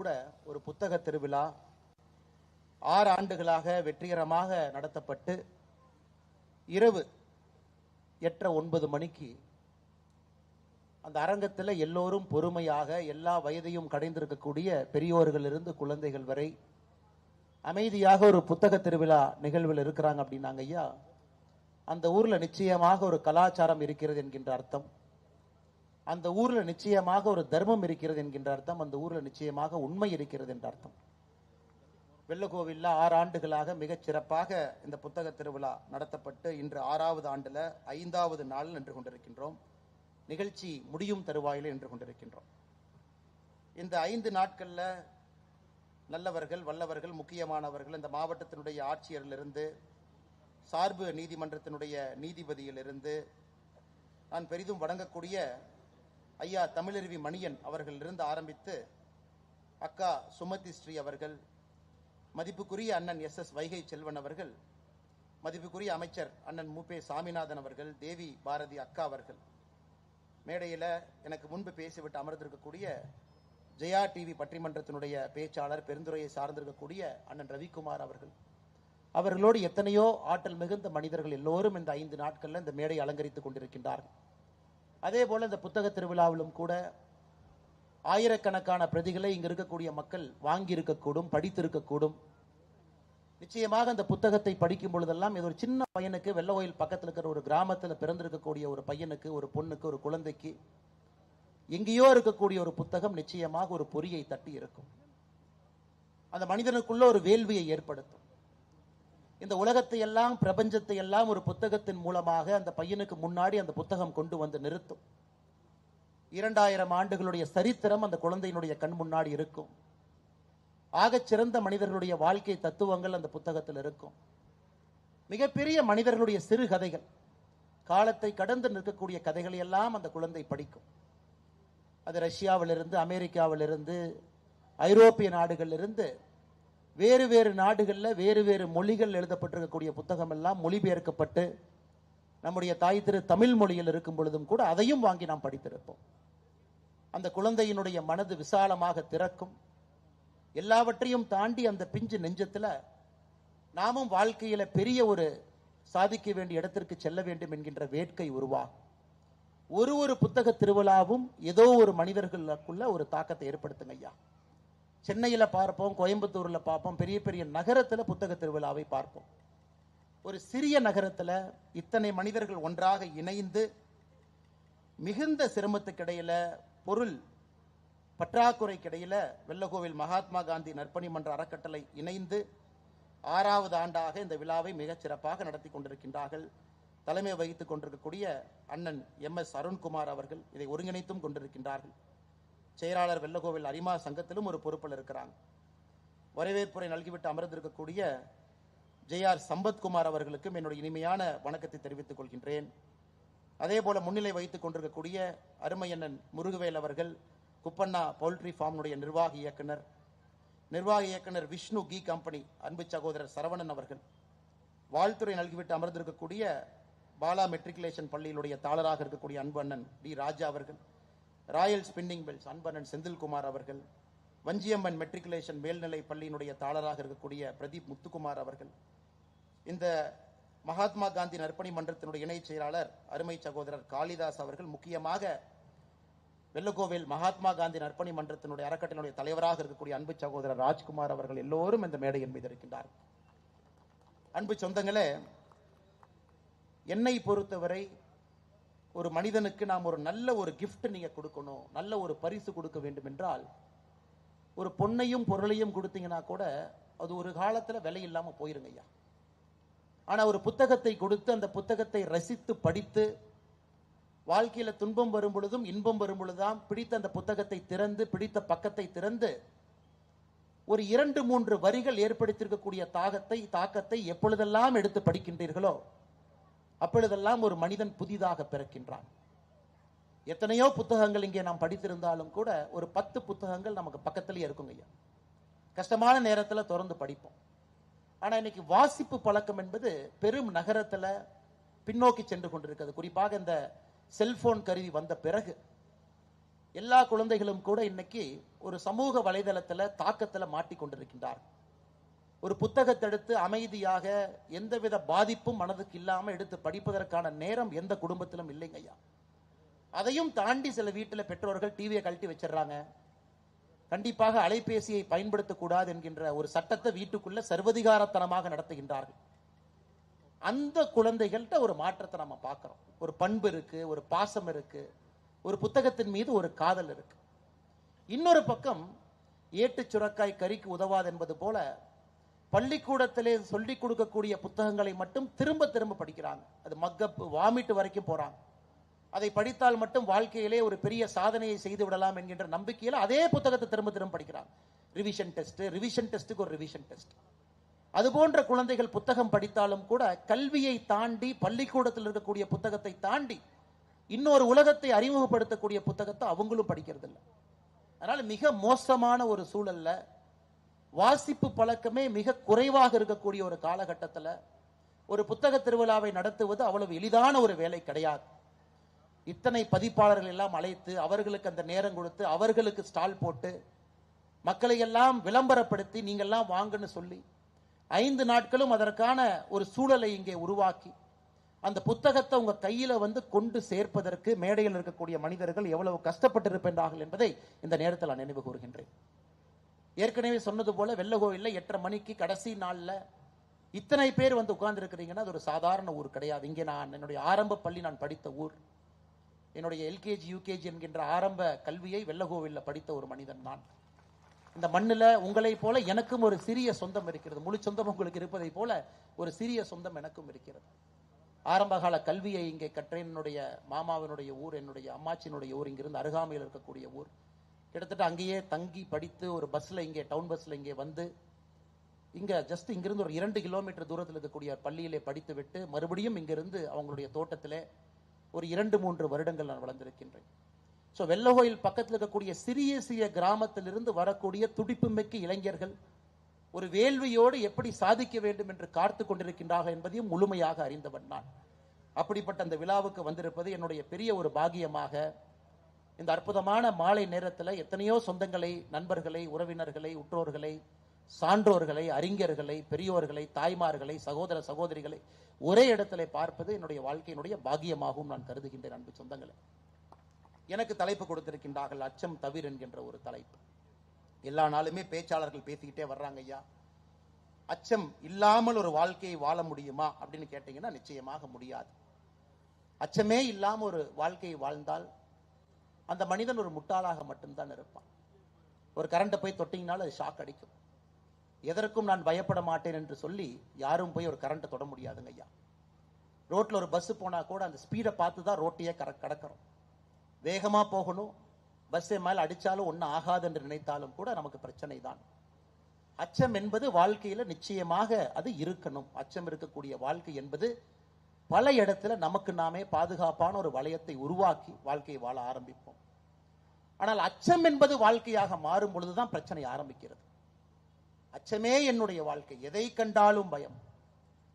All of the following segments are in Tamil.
கூட ஒரு புத்தக திருவிழா 6 ஆண்டுகளாக வெற்றிகரமாக நடத்தப்பட்டு இரவு 8:30 9 மணிக்கு அந்த அரங்கத்தில் எல்லோரும் பொறுமையாக எல்லா வயதையும் கடைந்திருக்கக்கூடிய பெரியோர்களிலிருந்து குழந்தைகள் வரை அமைதியாக ஒரு புத்தக திருவிழா நிகழ்வில் இருக்கிறாங்க அப்படின்னாங்க ஐயா. அந்த ஊர்ல நிச்சயமாக ஒரு கலாச்சாரம் இருக்கிறது என்கின்ற அர்த்தம், அந்த ஊர்ல நிச்சயமாக ஒரு தர்மம் இருக்கிறது என்கின்ற அர்த்தம், அந்த ஊர்ல நிச்சயமாக உண்மை இருக்கிறது என்ற அர்த்தம். வெள்ளக்கோவில்ல 6 ஆண்டுகளாக மிகச் சிறப்பாக இந்த புத்தக திருவிழா நடத்தப்பட்டு இன்று 6வது ஆண்டுல 5வது நாள் நின்று கொண்டிருக்கின்றோம். நிகழ்ச்சி முடியும் தருவாயில் நின்று கொண்டிருக்கின்றோம். இந்த 5 நாட்கள்ல நல்லவர்கள், வல்லவர்கள், முக்கியமானவர்கள், இந்த மாவட்டத்தினுடைய ஆட்சியரிலிருந்து, சார்பு நீதிமன்றத்தினுடைய நீதிபதியிலிருந்து, நான் பெரிதும் வணங்கக்கூடிய ஐயா தமிழருவி மணியன் அவர்களிலிருந்து ஆரம்பித்து அக்கா சுமதி ஸ்ரீ அவர்கள், மதிப்புக்குரிய அண்ணன் எஸ் வைகை செல்வன் அவர்கள், மதிப்புக்குரிய அமைச்சர் அண்ணன் மூபே சாமிநாதன் அவர்கள், தேவி பாரதி அக்கா அவர்கள், மேடையில் எனக்கு முன்பு பேசிவிட்டு அமர்ந்திருக்கக்கூடிய ஜெயா டிவி பட்டிமன்றத்தினுடைய பேச்சாளர், பெருந்துறையை சார்ந்திருக்கக்கூடிய அண்ணன் ரவிக்குமார் அவர்கள், அவர்களோடு எத்தனையோ ஆற்றல் மிகுந்த மனிதர்கள் எல்லோரும் இந்த 5 நாட்கள்ல இந்த மேடை அலங்கரித்துக் கொண்டிருக்கின்றார்கள். அதே போல இந்த புத்தக திருவிழாவிலும் கூட ஆயிரக்கணக்கான பிரதிகளை இங்கு இருக்கக்கூடிய மக்கள் வாங்கி இருக்கக்கூடும், படித்திருக்கக்கூடும். நிச்சயமாக அந்த புத்தகத்தை படிக்கும் பொழுதெல்லாம் இது ஒரு சின்ன பையனுக்கு, வெள்ள கோயில் பக்கத்தில் இருக்கிற ஒரு கிராமத்தில் பிறந்திருக்கக்கூடிய ஒரு பையனுக்கு, ஒரு பொண்ணுக்கு, ஒரு குழந்தைக்கு எங்கேயோ இருக்கக்கூடிய ஒரு புத்தகம் நிச்சயமாக ஒரு பொறியை தட்டி இருக்கும். அந்த மனிதனுக்குள்ள ஒரு வேள்வியை ஏற்படுத்தும். இந்த உலகத்தை எல்லாம், பிரபஞ்சத்தை எல்லாம் ஒரு புத்தகத்தின் மூலமாக அந்த பையனுக்கு முன்னாடி அந்த புத்தகம் கொண்டு வந்து நிறுத்தும். 2000 ஆண்டுகளுடைய சரித்திரம் அந்த குழந்தையினுடைய கண் முன்னாடி இருக்கும். ஆகச் சிறந்த மனிதர்களுடைய வாழ்க்கை தத்துவங்கள் அந்த புத்தகத்தில் இருக்கும். மிகப்பெரிய மனிதர்களுடைய சிறு கதைகள், காலத்தை கடந்து நிற்கக்கூடிய கதைகளை எல்லாம் அந்த குழந்தை படிக்கும். அது ரஷ்யாவிலிருந்து, அமெரிக்காவிலிருந்து, ஐரோப்பிய நாடுகளிலிருந்து, வேறு வேறு நாடுகளில் வேறு வேறு மொழிகள் எழுதப்பட்டிருக்கக்கூடிய புத்தகம் எல்லாம் மொழிபெயர்க்கப்பட்டு நம்முடைய தாய் திரு தமிழ் மொழியில் இருக்கும் பொழுதும் கூட அதையும் வாங்கி நாம் படித்திருப்போம். அந்த குழந்தையினுடைய மனது விசாலமாக திறக்கும். எல்லாவற்றையும் தாண்டி அந்த பிஞ்சு நெஞ்சத்துல நாமும் வாழ்க்கையில பெரிய ஒரு சாதிக்க வேண்டிய இடத்திற்கு செல்ல வேண்டும் என்கின்ற வேட்கை உருவாகும். ஒரு புத்தக திருவிழாவும் ஏதோ ஒரு மனிதர்களுக்குள்ள ஒரு தாக்கத்தை ஏற்படுத்துங்க ஐயா. சென்னையில பார்ப்போம், கோயம்புத்தூர்ல பார்ப்போம், பெரிய பெரிய நகரத்துல புத்தக திருவிழாவை பார்ப்போம். ஒரு சிறிய நகரத்துல இத்தனை மனிதர்கள் ஒன்றாக இணைந்து மிகுந்த சிரமத்துக்கிடையில, பொருள் பற்றாக்குறைக்கிடையில வெள்ளக்கோவில் மகாத்மா காந்தி நற்பணி மன்ற அறக்கட்டளை இணைந்து 6வது ஆண்டாக இந்த விழாவை மிகச் சிறப்பாக நடத்தி கொண்டிருக்கின்றார்கள். தலைமை வகித்துக் கொண்டிருக்கக்கூடிய அண்ணன் MS அருண்குமார் அவர்கள் இதை ஒருங்கிணைத்தும் கொண்டிருக்கின்றார்கள். செயலாளர் வெள்ளக்கோவில் அரிமா சங்கத்திலும் ஒரு பொறுப்பில் இருக்கிறாங்க. வரவேற்புரை நல்கிவிட்டு அமர்ந்திருக்கக்கூடிய JR சம்பத்குமார் அவர்களுக்கும் என்னுடைய இனிமையான வணக்கத்தை தெரிவித்துக் கொள்கின்றேன். அதே போல முன்னிலை வைத்துக் கொண்டிருக்கக்கூடிய அருமையண்ணன் முருகவேல் அவர்கள், குப்பண்ணா பவுல்ட்ரி ஃபார்முடைய நிர்வாக இயக்குனர் விஷ்ணு கீ கம்பெனி அன்பு சகோதரர் சரவணன் அவர்கள், வாழ்த்துறை நல்கிவிட்டு அமர்ந்திருக்கக்கூடிய பாலா மெட்ரிகுலேஷன் பள்ளியினுடைய தாளராக இருக்கக்கூடிய அன்பு அண்ணன் டி ராஜா அவர்கள், ராயல் ஸ்பின்னிங் பெல்ஸ் அன்பண்ணன் செந்தில்குமார் அவர்கள், வஞ்சியம்மன் மெட்ரிகுலேஷன் மேல்நிலை பள்ளியினுடைய தாளராக இருக்கக்கூடிய பிரதீப் முத்துக்குமார் அவர்கள், இந்த மகாத்மா காந்தி நற்பணி மன்றத்தினுடைய இணை செயலாளர் அருமை சகோதரர் காளிதாஸ் அவர்கள், முக்கியமாக வெள்ளக்கோவில் மகாத்மா காந்தி நற்பணி மன்றத்தினுடைய அறக்கட்டளையினுடைய தலைவராக இருக்கக்கூடிய அன்பு சகோதரர் ராஜ்குமார் அவர்கள் எல்லோரும் இந்த மேடையின் மீது இருக்கின்றார்கள். அன்பு சொந்தங்களே, என்னை பொறுத்தவரை ஒரு மனிதனுக்கு நாம் ஒரு நல்ல ஒரு கிஃப்ட் நீங்க கொடுக்கணும், நல்ல ஒரு பரிசு கொடுக்க வேண்டும் என்றால், ஒரு பொன்னையும் பொருளையும் கொடுத்தீங்கன்னா கூட அது ஒரு காலத்துல விலை இல்லாம போயிருங்க ஐயா. ஆனா ஒரு புத்தகத்தை கொடுத்து அந்த புத்தகத்தை ரசித்து படித்து வாழ்க்கையில துன்பம் வரும் பொழுதும் இன்பம் வரும் பொழுதுதான் பிடித்த அந்த புத்தகத்தை திறந்து, பிடித்த பக்கத்தை திறந்து ஒரு 2-3 வரிகள் ஏற்படுத்தியிருக்கக்கூடிய தாக்கத்தை எப்பொழுதெல்லாம் எடுத்து படிக்கின்றீர்களோ அப்பொழுதெல்லாம் ஒரு மனிதன் புதிதாக பிறக்கின்றான். எத்தனையோ புத்தகங்கள் இங்கே நாம் படித்திருந்தாலும் கூட ஒரு 10 புத்தகங்கள் நமக்கு பக்கத்திலேயே இருக்குங்க ஐயா. கஷ்டமான நேரத்தில் திறந்து படிப்போம். ஆனா இன்னைக்கு வாசிப்பு பழக்கம் என்பது பெரும் நகரத்துல பின்னோக்கி சென்று கொண்டிருக்கிறது. குறிப்பாக இந்த செல்போன் கருவி வந்த பிறகு எல்லா குழந்தைகளும் கூட இன்னைக்கு ஒரு சமூக வலைதளத்துல தாக்கத்துல மாட்டிக்கொண்டிருக்கின்றார். ஒரு புத்தகத்தை எடுத்து அமைதியாக எந்தவித பாதிப்பும் மனதுக்கு இல்லாம எடுத்து படிப்பதற்கான நேரம் எந்த குடும்பத்திலும் இல்லைங்க ஐயா. அதையும் தாண்டி சில வீட்டில் பெற்றோர்கள் டிவியை கழட்டி வச்சிடறாங்க. கண்டிப்பாக அலைபேசியை பயன்படுத்தக்கூடாது என்கின்ற ஒரு சட்டத்தை வீட்டுக்குள்ள சர்வதிகாரத்தனமாக நடத்துகின்றார்கள். அந்த குழந்தைகள்கிட்ட ஒரு மாற்றத்தை நம்ம பார்க்கிறோம். ஒரு பண்பு இருக்கு, ஒரு பாசம் இருக்கு, ஒரு புத்தகத்தின் மீது ஒரு காதல் இருக்கு. இன்னொரு பக்கம் ஏட்டு சுரக்காய் கறிக்கு உதவாது என்பது போல பள்ளிக்கூடத்திலே சொல்லிக் கொடுக்கக்கூடிய புத்தகங்களை மட்டும் திரும்ப திரும்ப படிக்கிறாங்க. அது மக்கப் வாமிட்டு வரைக்கும் போறாங்க. அதை படித்தால் மட்டும் வாழ்க்கையிலே ஒரு பெரிய சாதனையை செய்து விடலாம் என்கின்ற நம்பிக்கையில் அதே புத்தகத்தை திரும்ப திரும்ப படிக்கிறாங்க. ரிவிஷன் டெஸ்ட்டுக்கு ஒரு ரிவிஷன் டெஸ்ட். அது போன்ற குழந்தைகள் புத்தகம் படித்தாலும் கூட கல்வியை தாண்டி, பள்ளிக்கூடத்தில் இருக்கக்கூடிய புத்தகத்தை தாண்டி இன்னொரு உலகத்தை அறிமுகப்படுத்தக்கூடிய புத்தகத்தை அவங்களும் படிக்கிறது இல்லை. அதனால மிக மோசமான ஒரு சூழல்ல வாசிப்பு பழக்கமே மிக குறைவாக இருக்கக்கூடிய ஒரு காலகட்டத்தில் ஒரு புத்தக திருவிழாவை நடத்துவது அவ்வளவு எளிதான ஒரு வேலை கிடையாது. இத்தனை பதிப்பாளர்கள் எல்லாம் அழைத்து அவர்களுக்கு அந்த நேரம் கொடுத்து அவர்களுக்கு ஸ்டால் போட்டு மக்களை எல்லாம் விளம்பரப்படுத்தி நீங்கெல்லாம் வாங்கன்னு சொல்லி 5 நாட்களும் அதற்கான ஒரு சூழலை இங்கே உருவாக்கி அந்த புத்தகத்தை உங்க கையில கொண்டு சேர்ப்பதற்கு மேடையில் இருக்கக்கூடிய மனிதர்கள் எவ்வளவு கஷ்டப்பட்டிருப்பார்கள் என்பதை இந்த நேரத்தில் நான் நினைவு கூறுகின்றேன். ஏற்கனவே சொன்னது போல வெள்ளகோவில்ல 8:30 மணிக்கு கடைசி நாள்ல இத்தனை பேர் உட்கார்ந்து இருக்கிறீங்கன்னா அது ஒரு சாதாரண ஊர் கிடையாது. இங்கே நான் என்னுடைய ஆரம்ப பள்ளி நான் படித்த ஊர். என்னுடைய எல்கேஜி யூகேஜி என்கின்ற ஆரம்ப கல்வியை வெள்ளகோவில்ல படித்த ஒரு மனிதன் நான். இந்த மண்ணில் உங்களை போல எனக்கும் ஒரு சிறிய சொந்தம் இருக்கிறது. முழு சொந்தம் உங்களுக்கு இருப்பதை போல ஒரு சிறிய சொந்தம் எனக்கும் இருக்கிறது. ஆரம்பகால கல்வியை இங்கே கற்றேன். என்னுடைய மாமாவினுடைய ஊர், என்னுடைய அம்மாச்சியினுடைய ஊர், இங்கிருந்து அருகாமையில் இருக்கக்கூடிய ஊர். கிட்டத்தட்ட அங்கேயே தங்கி படித்து ஒரு பஸ்ல இங்கே டவுன் பஸ்ல இங்கே இங்க ஜஸ்ட் இங்கிருந்து ஒரு 2 கிலோமீட்டர் தூரத்தில் இருக்கக்கூடிய பள்ளியிலே படித்து விட்டு மறுபடியும் இங்கிருந்து அவங்களுடைய தோட்டத்திலே ஒரு 2-3 வருடங்கள் நான் வளர்ந்திருக்கின்றேன். ஸோ வெள்ளகோயில் பக்கத்தில் இருக்கக்கூடிய சிறிய சிறிய கிராமத்திலிருந்து வரக்கூடிய துடிப்புமிக்க இளைஞர்கள் ஒரு வேள்வியோடு எப்படி சாதிக்க வேண்டும் என்று காத்து கொண்டிருக்கின்றார்கள் என்பதையும் முழுமையாக அறிந்தவன் நான். அப்படிப்பட்ட அந்த விழாவுக்கு வந்திருப்பது என்னுடைய பெரிய ஒரு பாகியமாக இந்த அற்புதமான மாலை நேரத்தில் எத்தனையோ சொந்தங்களை, நண்பர்களை, உறவினர்களை, உற்றோர்களை, சான்றோர்களை, அறிஞர்களை, பெரியோர்களை, தாய்மார்களை, சகோதர சகோதரிகளை ஒரே இடத்துல பார்ப்பது என்னுடைய வாழ்க்கையினுடைய பாகியமாகவும் நான் கருதுகின்றேன். அன்பு சொந்தங்களை, எனக்கு தலைப்பு கொடுத்திருக்கின்றார்கள் அச்சம் தவிர என்கின்ற ஒரு தலைப்பு. எல்லா நாளுமே பேச்சாளர்கள் பேசிக்கிட்டே வர்றாங்க. ஐயா, அச்சம் இல்லாமல் ஒரு வாழ்க்கையை வாழ முடியுமா அப்படின்னு கேட்டீங்கன்னா நிச்சயமாக முடியாது. அச்சமே இல்லாமல் ஒரு வாழ்க்கையை வாழ்ந்தால் அந்த மனிதன் ஒரு முட்டாளாக மட்டும்தான் இருப்பான். ஒரு கரண்டை போய் தொட்டிங்கனாலும் அது ஷாக் அடிக்கும். எதற்கும் நான் பயப்பட மாட்டேன் என்று சொல்லி யாரும் போய் ஒரு கரண்ட்டை தொட முடியாதுங்க ஐயா. ரோட்ல ஒரு பஸ் போனா கூட அந்த ஸ்பீடை பார்த்து தான் ரோட்டையே கடக்கிறோம். வேகமா போகணும், பஸ்ஸை மேல அடிச்சாலும் ஒன்னும் ஆகாது என்று நினைத்தாலும் கூட நமக்கு பிரச்சனை தான். அச்சம் என்பது வாழ்க்கையில நிச்சயமாக அது இருக்கணும். அச்சம் இருக்கக்கூடிய வாழ்க்கை என்பது பல இடத்துல நமக்கு நாமே பாதுகாப்பான ஒரு வளையத்தை உருவாக்கி வாழ்க்கையை வாழ ஆரம்பிப்போம். ஆனால் அச்சம் என்பது வாழ்க்கையாக மாறும் பொழுதுதான் பிரச்சனை ஆரம்பிக்கிறது. அச்சமே என்னுடைய வாழ்க்கை, எதை கண்டாலும் பயம்,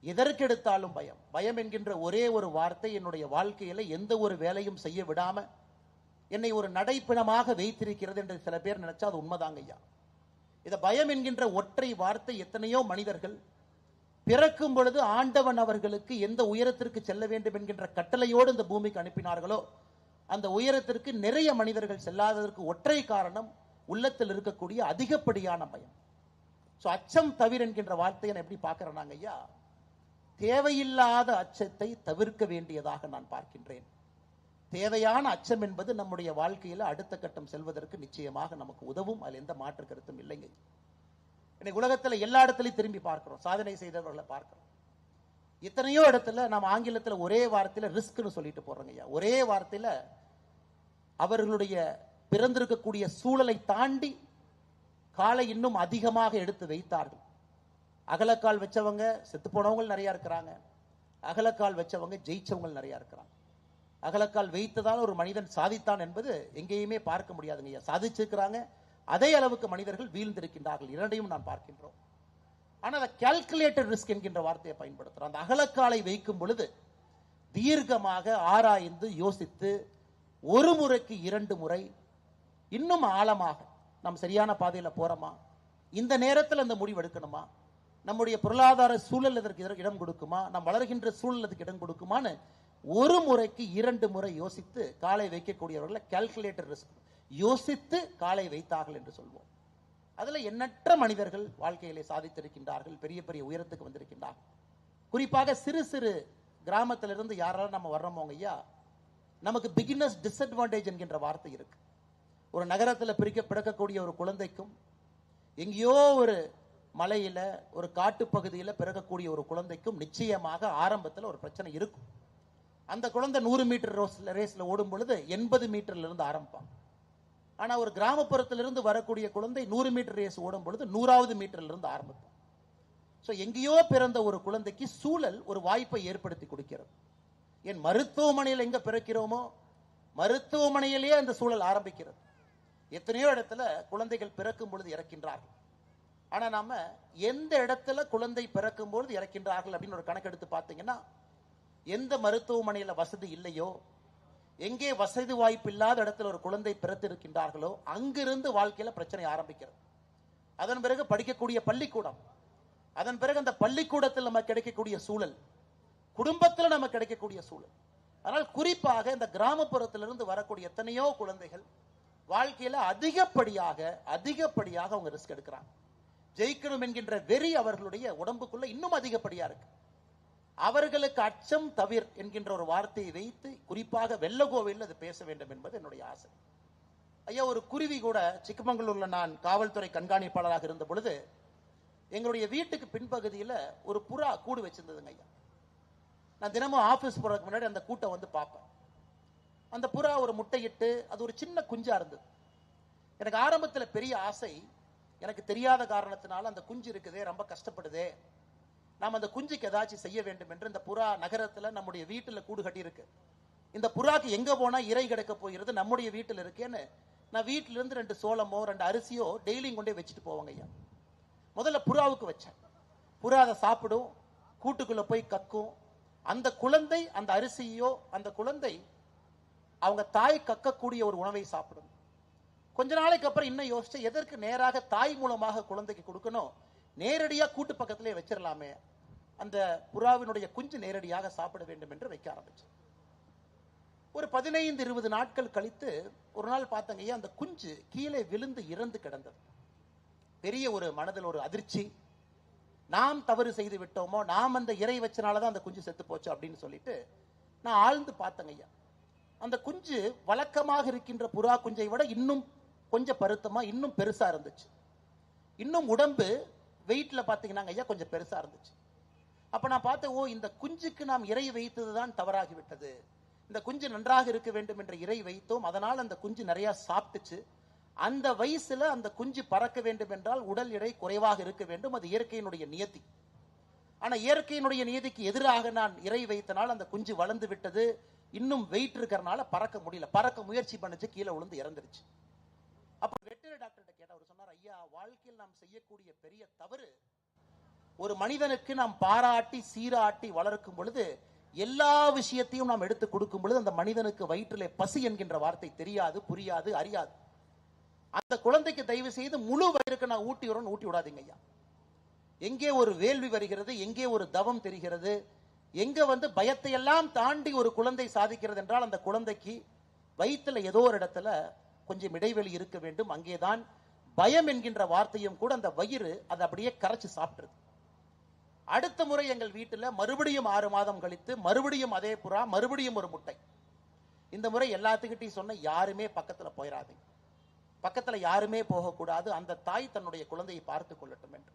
எதற்கெடுத்தாலும் பயம். பயம் என்கின்ற ஒரே ஒரு வார்த்தை என்னுடைய வாழ்க்கையில எந்த ஒரு வேலையும் செய்ய விடாம என்னை ஒரு நடைப்பிணமாக வைத்திருக்கிறது என்று சில பேர் நினைச்சா அது உண்மைதாங்க ஐயா. இத பயம் என்கின்ற ஒற்றை வார்த்தை எத்தனையோ மனிதர்கள் பிறக்கும் பொழுது ஆண்டவன் அவர்களுக்கு எந்த உயரத்திற்கு செல்ல வேண்டும் என்கின்ற கட்டளையோடு இந்த பூமிக்கு அனுப்பினார்களோ அந்த உயரத்திற்கு நிறைய மனிதர்கள் செல்லாததற்கு ஒற்றை காரணம் உள்ளத்தில் இருக்கக்கூடிய அதிகப்படியான பயம். சோ அச்சம் தவிர என்கின்ற வார்த்தையை நான் எப்படி பார்க்கிறேன் ஐயா, தேவையில்லாத அச்சத்தை தவிர்க்க வேண்டியதாக நான் பார்க்கின்றேன். தேவையான அச்சம் என்பது நம்முடைய வாழ்க்கையில அடுத்த கட்டம் செல்வதற்கு நிச்சயமாக நமக்கு உதவும். அதில் எந்த மாற்று கருத்தும் இல்லைங்க. இன்னைக்கு உலகத்துல எல்லா இடத்துலையும் திரும்பி பார்க்கிறோம், சாதனை செய்தவர்களை பார்க்கிறோம். எத்தனையோ இடத்துல நாம் ஆங்கிலத்தில் ஒரே வார்த்தையில ரிஸ்க்னு சொல்லிட்டு போறோங்க ஐயா. ஒரே வார்த்தையில அவர்களுடைய பிறந்திருக்கக்கூடிய சூழலை தாண்டி காலை இன்னும் அதிகமாக எடுத்து வைத்தார்கள். அகலக்கால் வச்சவங்க செத்து போனவங்க நிறைய இருக்கிறாங்க, அகலக்கால் வச்சவங்க ஜெயிச்சவங்க நிறைய இருக்கிறாங்க. அகலக்கால் வைத்ததால் ஒரு மனிதன் சாதித்தான் என்பது எங்கேயுமே பார்க்க முடியாதுங்க ஐயா. சாதிச்சிருக்கிறாங்க, அதே அளவுக்கு மனிதர்கள் வீழ்ந்திருக்கின்றார்கள். இரண்டையும் நான் பார்க்கின்றோம். ஆனால் அந்த கால்குலேட்டட் ரிஸ்க் என்கின்ற வார்த்தையை பயன்படுத்துறோம். அந்த அகலக்காலை வைக்கும் பொழுது தீர்க்கமாக ஆராய்ந்து யோசித்து ஒரு முறைக்கு 2 முறை இன்னும் ஆழமாக நாம் சரியான பாதையில போறோமா, இந்த நேரத்தில் அந்த முடிவு எடுக்கணுமா, நம்முடைய பொருளாதார சூழல் அதற்கு இடம் கொடுக்குமா, நாம் வளர்கின்ற சூழல் அதுக்கு இடம் கொடுக்குமான்னு ஒரு முறைக்கு 2 முறை யோசித்து காலை வைக்கக்கூடியவர்களை கால்குலேட்டர் ரிஸ்க் யோசித்து காலை வைத்தார்கள் என்று சொல்வோம். அதுல எண்ணற்ற மனிதர்கள் வாழ்க்கையிலே சாதித்திருக்கின்றார்கள், பெரிய பெரிய உயரத்துக்கு வந்திருக்கின்றார்கள். குறிப்பாக சிறு சிறு கிராமத்திலிருந்து யாராலும் நம்ம வர்றோமோங்க ஐயா, நமக்கு பிகினர்ஸ் டிஸ்அட்வான்டேஜ் என்கின்ற வார்த்தை இருக்கு. ஒரு நகரத்தில் பிறக்கக்கூடிய ஒரு குழந்தைக்கும் எங்கேயோ ஒரு மலையில ஒரு காட்டு பகுதியில் பிறக்கக்கூடிய ஒரு குழந்தைக்கும் நிச்சயமாக ஆரம்பத்தில் ஒரு பிரச்சனை இருக்கும். அந்த குழந்தை 100 மீட்டர் ரேஸ்ல ஓடும் பொழுது 80 மீட்டர்ல இருந்து ஆரம்பிப்பாங்க. ஆனா ஒரு கிராமப்புறத்திலிருந்து வரக்கூடிய குழந்தை 100 மீட்டர் ரேஸ் ஓடும் பொழுது 100வது மீட்டர்ல இருந்து ஆரம்பிப்பாங்க. ஸோ எங்கேயோ பிறந்த ஒரு குழந்தைக்கு சூழல் ஒரு வாய்ப்பை ஏற்படுத்தி கொடுக்கிறது. என் மருத்துவமனையில் எங்க பிறக்கிறோமோ மருத்துவமனையிலேயே அந்த சூழல் ஆரம்பிக்கிறது. எத்தனையோ இடத்துல குழந்தைகள் பிறக்கும் பொழுது இறக்கின்றார்கள். ஆனா நாம எந்த இடத்துல குழந்தை பிறக்கும் பொழுது இறக்கின்றார்கள் அப்படின்னு ஒரு கணக்கெடுத்து பார்த்தீங்கன்னா, எந்த மருத்துவமனையில வசதி இல்லையோ, எங்கே வசதி வாய்ப்பு இல்லாத இடத்துல ஒரு குழந்தை பிறத்திருக்கின்றார்களோ அங்கிருந்து வாழ்க்கையில பிரச்சனை ஆரம்பிக்கிறது. அதன் பிறகு படிக்கக்கூடிய பள்ளிக்கூடம், அதன் பிறகு அந்த பள்ளிக்கூடத்தில் நமக்கு கிடைக்கக்கூடிய சூழல், குடும்பத்தில் நமக்கு கிடைக்கக்கூடிய சூழல். ஆனால் குறிப்பாக இந்த கிராமப்புறத்திலிருந்து வரக்கூடிய எத்தனையோ குழந்தைகள் வாழ்க்கையில அதிகப்படியாக அவங்க ரிஸ்க் எடுக்கிறாங்க. ஜெயிக்கணும் என்கின்ற வெறி அவர்களுடைய உடம்புக்குள்ள இன்னும் அதிகப்படியா இருக்கு. அவர்களுக்கு அச்சம் தவிர் என்கின்ற ஒரு வார்த்தையை வைத்து குறிப்பாக வெள்ளகோவையில் அது பேச வேண்டும் என்பது என்னுடைய ஆசை. ஐயா, ஒரு குருவி கூட சிக்கமங்களூர்ல நான் காவல்துறை கண்காணிப்பாளராக இருந்த பொழுது எங்களுடைய வீட்டுக்கு பின்பகுதியில் ஒரு புறா கூடு வச்சிருந்ததுங்க ஐயா. நான் தினமும் ஆபீஸ் போறதுக்கு முன்னாடி அந்த கூட்டை வந்து பார்ப்பேன். அந்த புறா ஒரு முட்டையிட்டு அது ஒரு சின்ன குஞ்சா இருந்தது. எனக்கு ஆரம்பத்தில் பெரிய ஆசை, எனக்கு தெரியாத காரணத்தினால அந்த குஞ்சு இருக்குதே, ரொம்ப கஷ்டப்படுதே, நாம் அந்த குஞ்சுக்கு ஏதாச்சும் செய்ய வேண்டும் என்று இந்த புறா நகரத்தில் நம்முடைய வீட்டில் கூடு கட்டி இருக்கு. இந்த புறாக்கு எங்க போனா இறை கிடைக்க போகிறது, நம்முடைய வீட்டில் இருக்கேன்னு நான் வீட்டில இருந்து 2 சோளமோ 2 அரிசியோ டெய்லியும் கொண்டே வச்சுட்டு போவாங்க ஐயா. முதல்ல புறாவுக்கு வச்சேன். புறா அதை சாப்பிடும், கூட்டுக்குள்ள போய் கக்கும். அந்த குழந்தை அந்த அரிசியோ அந்த குழந்தை அவங்க தாய் கக்கக்கூடிய ஒரு உணவை சாப்பிடும். கொஞ்ச நாளைக்கு அப்புறம் இன்னும் யோசிச்சு, எதற்கு நேராக தாய் மூலமாக குழந்தைக்கு கொடுக்கணும், நேரடியாக கூட்டு பக்கத்திலே வச்சிடலாமே, அந்த புறாவினுடைய குஞ்சு நேரடியாக சாப்பிட வேண்டும் என்று வைக்க ஆரம்பிச்சு. ஒரு 15-20 நாட்கள் கழித்து ஒரு நாள் பார்த்தங்க, அந்த குஞ்சு கீழே விழுந்து இறந்து கிடந்தது. பெரிய ஒரு மனதில் ஒரு அதிர்ச்சி. நாம் தவறு செய்து விட்டோமோ, நாம் அந்த இறை வச்சனாலதான் அந்த குஞ்சு செத்து போச்சு அப்படின்னு சொல்லிட்டு நான் ஆழ்ந்து பார்த்தங்க ஐயா. அந்த குஞ்சு வழக்கமாக இருக்கின்ற புறா குஞ்சை விட இன்னும் கொஞ்சம் பருத்தமா இன்னும் பெருசா இருந்துச்சு. இன்னும் உடம்பு வெயிட்ல பாத்தீங்கன்னா ஐயா கொஞ்சம் பெருசா இருந்துச்சு. அப்ப நான் பார்த்தேன், ஓ, இந்த குஞ்சுக்கு நாம் இறை வைத்ததுதான் தவறாகிவிட்டது. இந்த குஞ்சு நன்றாக இருக்க வேண்டும் என்ற இறை வைத்தோம், அதனால் அந்த குஞ்சு நிறைய சாப்பிட்டுச்சு. அந்த வயசுல அந்த குஞ்சு பறக்க வேண்டும் என்றால் உடல் எடை குறைவாக இருக்க வேண்டும், அது இயற்கையினுடைய நியதி. ஆனா இயற்கையினுடைய நியதிக்கு எதிராக நான் இறை வைத்தனால் அந்த குஞ்சு வளர்ந்து விட்டது, இன்னும் வெயிட் இருக்கிறனால பறக்க முடியல. பறக்க முயற்சி பண்ணிச்சு, கீழே விழுந்து இறந்துருச்சு. அப்ப வெட்டரி டாக்டர்கிட்ட கேட்ட, அவர் சொன்னார், ஐயா, வாழ்க்கையில் நாம் செய்யக்கூடிய பெரிய தவறு, ஒரு மனிதனுக்கு நாம் பாராட்டி சீராட்டி வளர்க்கும் பொழுது எல்லா விஷயத்தையும் நாம் எடுத்து கொடுக்கும் பொழுது அந்த மனிதனுக்கு வயிற்றிலே பசி என்கின்ற வார்த்தை தெரியாது, புரியாது, அறியாது. அந்த குழந்தைக்கு தயவு செய்து முழு வயிறுக்கு நான் ஊட்டி வரோன்னு ஊட்டி விடாதீங்க ஐயா. எங்கே ஒரு வேள்வி வருகிறது, எங்கே ஒரு தவம் தெரிகிறது, எங்க பயத்தை எல்லாம் தாண்டி ஒரு குழந்தை சாதிக்கிறது என்றால் அந்த குழந்தைக்கு வயிற்றுல ஏதோ ஒரு இடத்துல கொஞ்சம் இடைவெளி இருக்க வேண்டும். அங்கேதான் பயம் என்கின்ற வார்த்தையும் கூட அந்த வயிறு அதை அப்படியே கரைச்சு சாப்பிட்டுருது. அடுத்த முறை எங்கள் வீட்டில் மறுபடியும் 6 மாதம் கழித்து மறுபடியும் அதே புறா, மறுபடியும் ஒரு முட்டை. இந்த முறை எல்லாத்துக்கிட்டையும் சொன்ன, யாருமே பக்கத்துல போயிடாதீங்க, பக்கத்துல யாருமே போகக்கூடாது, அந்த தாய் தன்னுடைய குழந்தையை பார்த்து கொள்ளட்டும் என்று.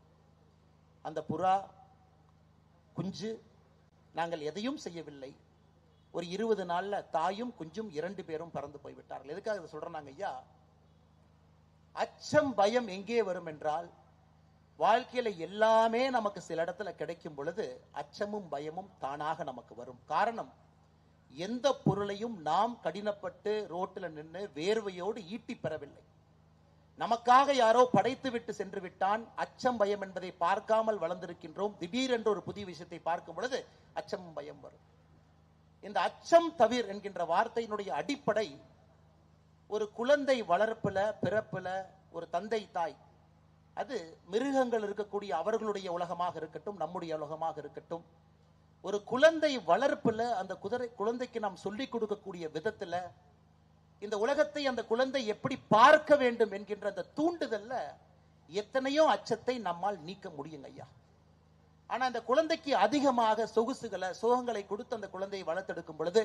அந்த புறா குஞ்சு, நாங்கள் எதையும் செய்யவில்லை, ஒரு 20 நாள்ல தாயும் குஞ்சும் 2 பேரும் பறந்து போய்விட்டார்கள். எதுக்காக இதை சொல்றாங்க ஐயா? அச்சம் பயம் எங்கே வரும் என்றால், வாழ்க்கையில எல்லாமே நமக்கு சில இடத்துல கிடைக்கும் பொழுது அச்சமும் பயமும் தானாக நமக்கு வரும். காரணம், எந்த பொருளையும் நாம் கடினப்பட்டு ரோட்டில் நின்று வேர்வையோடு ஈட்டி பெறவில்லை. நமக்காக யாரோ படைத்து விட்டு சென்று விட்டான். அச்சம் பயம் என்பதை பார்க்காமல் வளர்ந்திருக்கின்றோம். திடீரென்று ஒரு புதிய விஷயத்தை பார்க்கும் பொழுது அச்சம் பயம் வரும். இந்த அச்சம் தவிர் என்கின்ற வார்த்தையினுடைய அடிப்படை, ஒரு குழந்தை வளர்ப்புல பிறப்புல ஒரு தந்தை தாய், அது மிருகங்கள் இருக்கக்கூடிய அவர்களுடைய உலகமாக இருக்கட்டும், நம்முடைய உலகமாக இருக்கட்டும், ஒரு குழந்தை வளர்ப்புல அந்த குழந்தைக்கு நாம் சொல்லிக் கொடுக்கக்கூடிய விதத்துல இந்த உலகத்தை அந்த குழந்தை எப்படி பார்க்க வேண்டும் என்கின்ற அந்த தூண்டுதல்ல எத்தனையோ அச்சத்தை நம்மால் நீக்க முடியுங்க ஐயா. ஆனா அந்த குழந்தைக்கு அதிகமாக சுகங்களை கொடுத்து அந்த குழந்தையை வளர்த்தெடுக்கும் பொழுது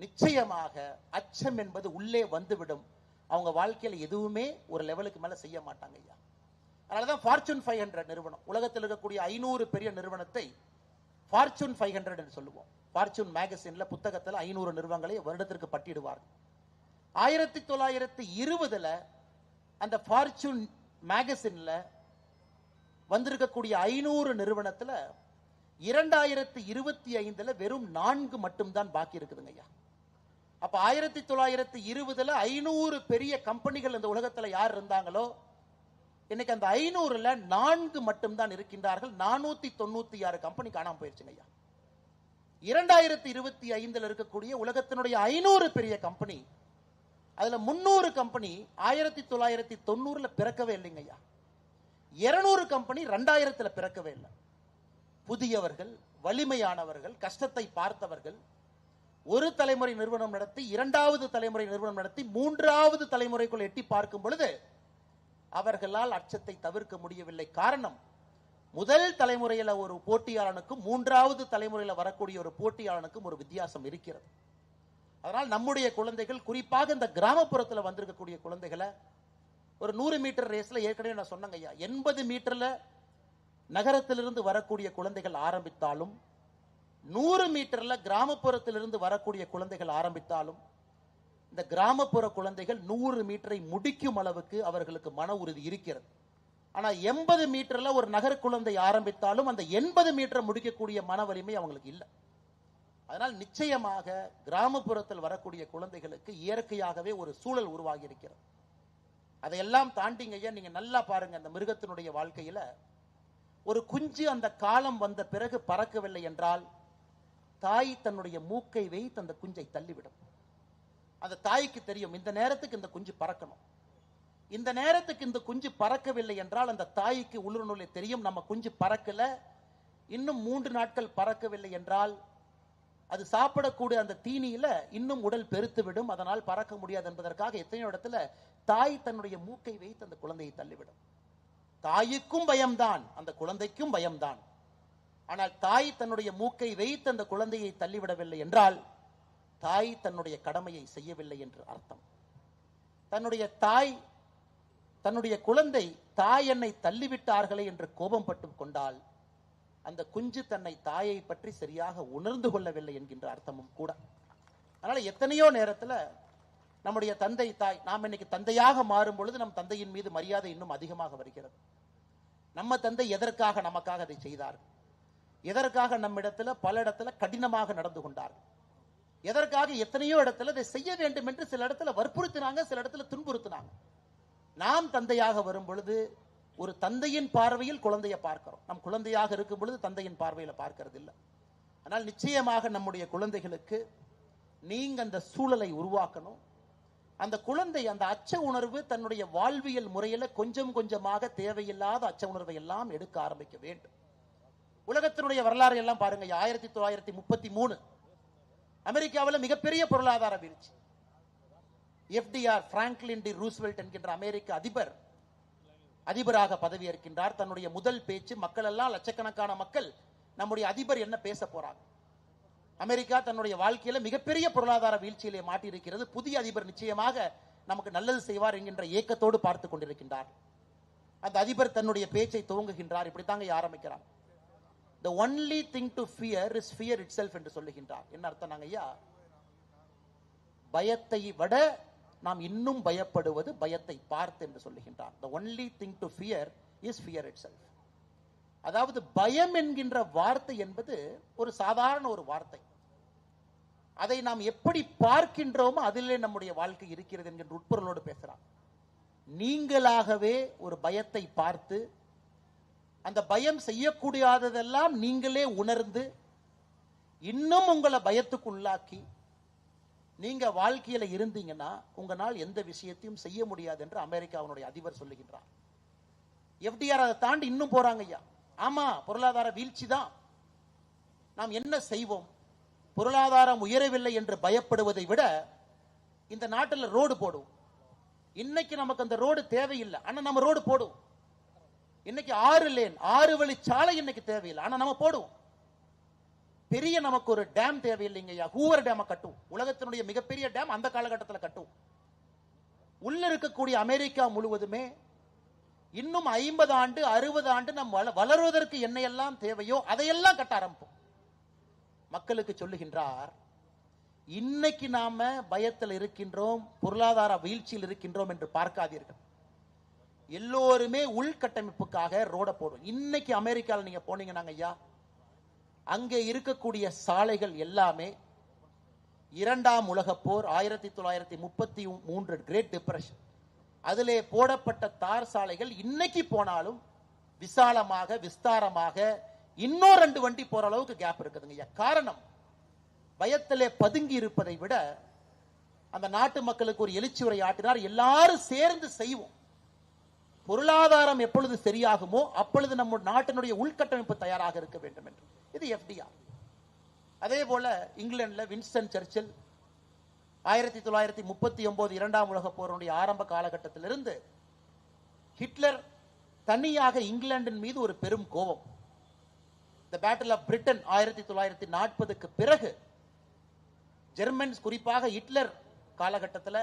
நிச்சயமாக அச்சம் என்பது உள்ளே வந்துவிடும். அவங்க வாழ்க்கையில் எதுவுமே ஒரு லெவலுக்கு மேல செய்ய மாட்டாங்க ஐயா. அதனாலதான் ஃபார்ச்சூன் 500 நிறுவனம், உலகத்தில் இருக்கக்கூடிய 500 பெரிய நிறுவனத்தை ஃபார்ச்சூன் 500 என்று சொல்லுவோம். ஃபார்ச்சூன் மேகசின்ல புத்தகத்தில் 500 நிறுவனங்களை வருடத்திற்கு பட்டிடுவார்கள். 1920 அந்த ஃபார்ச்சூன் மேகசின்ல வந்திருக்கக்கூடிய 500 நிறுவனத்துல 2025 வெறும் 4 மட்டும்தான் பாக்கி இருக்குதுங்க ஐயா. அப்ப 1920 500 பெரிய கம்பெனிகள் இந்த உலகத்துல யார் இருந்தாங்களோ, இன்னைக்கு அந்த 500ல 4 மட்டும்தான் இருக்கின்றார்கள். 496 கம்பெனி காணாம போயிருச்சுங்க ஐயா. 2025 இருக்கக்கூடிய உலகத்தினுடைய 500 பெரிய கம்பெனி, அதுல 300 கம்பெனி 1990 பிறக்கவே இல்லைங்க ஐயா. 200 கம்பெனி 2000 பிறக்கவே இல்லை. புதியவர்கள், வலிமையானவர்கள், கஷ்டத்தை பார்த்தவர்கள், ஒரு தலைமுறை நிறுவனம் நடத்தி, இரண்டாவது தலைமுறை நிறுவனம் நடத்தி, மூன்றாவது தலைமுறைக்குள் எட்டி பார்க்கும் பொழுது அவர்களால் அச்சத்தை தவிர்க்க முடியவில்லை. காரணம், முதல் தலைமுறையில ஒரு போட்டியாளனுக்கும் மூன்றாவது தலைமுறையில் வரக்கூடிய ஒரு போட்டியாளனுக்கும் ஒரு வித்தியாசம் இருக்கிறது. அதனால் நம்முடைய குழந்தைகள், குறிப்பாக இந்த கிராமப்புறத்தில் வந்திருக்கக்கூடிய குழந்தைகளை, ஒரு 100 மீட்டர் ரேஸ்ல ஏற்கனவே நான் சொன்னங்க ஐயா, 80 மீட்டர்ல நகரத்திலிருந்து வரக்கூடிய குழந்தைகள் ஆரம்பித்தாலும், 100 மீட்டர்ல கிராமப்புறத்திலிருந்து வரக்கூடிய குழந்தைகள் ஆரம்பித்தாலும், இந்த கிராமப்புற குழந்தைகள் 100 மீட்டரை முடிக்கும் அளவுக்கு அவர்களுக்கு மன உறுதி இருக்கிறது. ஆனா 80 மீட்டர்ல ஒரு நகர குழந்தை ஆரம்பித்தாலும் அந்த 80 மீட்டர் முடிக்கக்கூடிய மன வலிமை அவங்களுக்கு இல்லை. அதனால் நிச்சயமாக கிராமப்புறத்தில் வரக்கூடிய குழந்தைகளுக்கு இயற்கையாகவே ஒரு சூழல் உருவாகி இருக்கிறது. அதையெல்லாம் தாண்டிங்க ஐயா, நீங்க நல்லா பாருங்க, அந்த மிருகத்தினுடைய வாழ்க்கையில ஒரு குஞ்சு அந்த காலம் வந்த பிறகு பறக்கவில்லை என்றால் தாய் தன்னுடைய மூக்கை வைத்து அந்த குஞ்சை தள்ளிவிடும். அந்த தாய்க்கு தெரியும் இந்த நேரத்துக்கு இந்த குஞ்சு பறக்கணும். இந்த நேரத்துக்கு இந்த குஞ்சு பறக்கவில்லை என்றால் அந்த தாய்க்கு உள்ளுணர்வுல தெரியும் நம்ம குஞ்சு பறக்கல, இன்னும் 3 நாட்கள் பறக்கவில்லை என்றால் அது சாப்பிடக்கூடிய அந்த தீனியில இன்னும் உடல் பெருத்து விடும், அதனால் பறக்க முடியாது என்பதற்காக எத்தனையோ இடத்துல தாய் தன்னுடைய மூக்கை வைத்து அந்த குழந்தையை தள்ளிவிடும். தாய்க்கும் பயம்தான், அந்த குழந்தைக்கும் பயம்தான். ஆனால் தாய் தன்னுடைய மூக்கை வைத்து அந்த குழந்தையை தள்ளிவிடவில்லை என்றால் தாய் தன்னுடைய கடமையை செய்யவில்லை என்று அர்த்தம். தன்னுடைய குழந்தை தாய் என்னை தள்ளிவிட்டார்களே என்று கோபம் பட்டு கொண்டால் அந்த குஞ்சு தன்னை தாயை பற்றி சரியாக உணர்ந்து கொள்ளவில்லை என்கின்ற அர்த்தமும் கூட. அதனால எத்தனையோ நேரத்தில் நம்முடைய தந்தை தாய், நாம் இன்னைக்கு தந்தையாக மாறும் பொழுது நம் தந்தையின் மீது மரியாதை இன்னும் அதிகமாக வருகிறது. நம்ம தந்தை எதற்காக நமக்காக அதை செய்தார்கள், எதற்காக நம்மிடத்துல பல இடத்துல கடினமாக நடந்து கொண்டார்கள், எதற்காக எத்தனையோ இடத்துல இதை செய்ய வேண்டும் என்று சில இடத்துல வற்புறுத்தினாங்க, சில இடத்துல துன்புறுத்தினாங்க. நாம் தந்தையாக வரும் பொழுது ஒரு தந்தையின் பார்வையில் குழந்தையை பார்க்கிறோம். நம் குழந்தையாக இருக்கும் பொழுது தந்தையின் பார்வையில பார்க்கிறது இல்லை. ஆனால் நிச்சயமாக நம்முடைய குழந்தைகளுக்கு நீங்க அந்த சூழலை உருவாக்கணும். அந்த குழந்தை அந்த அச்ச உணர்வு தன்னுடைய வாழ்வியல் முறையில கொஞ்சம் கொஞ்சமாக தேவையில்லாத அச்ச உணர்வை எல்லாம் எடுக்க ஆரம்பிக்க வேண்டும். உலகத்தினுடைய வரலாறு எல்லாம் பாருங்க. 1933 அமெரிக்காவில் மிகப்பெரிய பொருளாதார வீழ்ச்சி. FDR, பிராங்க்லின் டி ரூஸ்வெல்ட் என்கின்ற அமெரிக்க அதிபராக பதவியேற்கின்றார். தன்னுடைய முதல் பேச்சு, மக்கள் எல்லாம் லட்சக்கணக்கான மக்கள் நம்முடைய அதிபர் என்ன பேச போறாங்க. அமெரிக்கா தன்னுடைய வாழ்க்கையில மிகப்பெரிய பொருளாதார வீழ்ச்சியிலே மாட்டியிருக்கிறது. புதிய அதிபர் நிச்சயமாக நமக்கு நல்லது செய்வார் என்கின்ற ஏக்கத்தோடு பார்த்து கொண்டிருக்கின்றார். அந்த அதிபர் தன்னுடைய பேச்சை துவங்குகின்றார். இப்படித்தாங்க ஆரம்பிக்கிறார். The only thing to fear is fear itself என்று சொல்லுகின்றார். என்ன அர்த்தம் ஐயா? பயத்தை விட நாம் இன்னும் பயப்படுவது பயத்தை பார்த்து என்று சொல்லுகின்றார். The only thing to fear is fear itself. அதாவது பயம் என்கின்ற வார்த்தை என்பது ஒரு சாதாரண ஒரு வார்த்தை. அதை நாம் எப்படி பார்க்கின்றோமோ அதிலே நம்முடைய வாழ்க்கை இருக்கிறது என்கின்ற உட்பொருளோடு பேசுறார். நீங்களாகவே ஒரு பயத்தை பார்த்து அந்த பயம் செய்யக்கூடியதெல்லாம் நீங்களே உணர்ந்து இன்னும் உங்களை பயத்துக்கு உள்ளாக்கி நீங்க வாழ்க்கையில இருந்தீங்கன்னா உங்களால் எந்த விஷயத்தையும் செய்ய முடியாது என்று அமெரிக்காவுடைய அதிபர் சொல்லுகின்றார். எஃப்டிஆர் அதை தாண்டி இன்னும் போறாங்க ஐயா. ஆமா, பொருளாதார வீழ்ச்சி தான். நாம் என்ன செய்வோம்? பொருளாதாரம் உயரவில்லை என்று பயப்படுவதை விட இந்த நாட்டில் ரோடு போடுவோம். இன்னைக்கு நமக்கு அந்த ரோடு தேவையில்லை, ஆனா நம்ம ரோடு போடுவோம். இன்னைக்கு 6 லேன் 6 வழி சாலை இன்னைக்கு தேவையில்லை, ஆனா நம்ம போடுவோம். பெரிய நமக்கு ஒரு டேம் தேவையில்லைங்க ஐயா. ஹூவர் டேம் கட்டுவோம். உலகத்தினுடைய மிகப்பெரிய டேம் அந்த காலகட்டத்தில் கட்டுவோம். உள்ள இருக்கக்கூடிய அமெரிக்கா முழுவதுமே இன்னும் 50 ஆண்டு 60 ஆண்டு நம் வளருவதற்கு என்ன எல்லாம் தேவையோ அதையெல்லாம் கட்ட ஆரம்பிப்போம். மக்களுக்கு சொல்லுகின்றார், இன்னைக்கு நாம பயத்தில் இருக்கின்றோம், பொருளாதார வீழ்ச்சியில் இருக்கின்றோம் என்று பார்க்காதீர்கள். எல்லோருமே உள்கட்டமைப்புக்காக ரோட போடும். இன்னைக்கு அமெரிக்காவில் நீங்க போனீங்கன்னா ஐயா, அங்கே இருக்கக்கூடிய சாலைகள் எல்லாமே 2ஆம் உலகப் போர் 1933 கிரேட் டிப்ரெஷன் அதிலே போடப்பட்ட தார் சாலைகள் இன்னைக்கு போனாலும் விசாலமாக விஸ்தாரமாக இன்னும் 2 வண்டி போற அளவுக்கு கேப் இருக்குதுங்க. காரணம், பயத்திலே பதுங்கி இருப்பதை விட அந்த நாட்டு மக்களுக்கு ஒரு எழுச்சி உரை ஆற்றினார். எல்லாரும் சேர்ந்து செய்வோம். பொருளாதாரம் எப்பொழுது சரியாகுமோ அப்பொழுது நம்ம நாட்டினுடைய உள்கட்டமைப்பு தயாராக இருக்க வேண்டும் என்று. இது எஃப்டிஆர். அதே போல இங்கிலாந்துல வின்ஸ்டன் சர்ச்சில் 1939 2ஆம் உலகப் போருடைய ஆரம்ப காலகட்டத்திலிருந்து ஹிட்லர் தனியாக இங்கிலாந்தின் மீது ஒரு பெரும் கோபம். தி பேட்டில் ஆஃப் பிரிட்டன் 1940க்கு பிறகு ஜெர்மன்ஸ், குறிப்பாக ஹிட்லர் காலகட்டத்தில்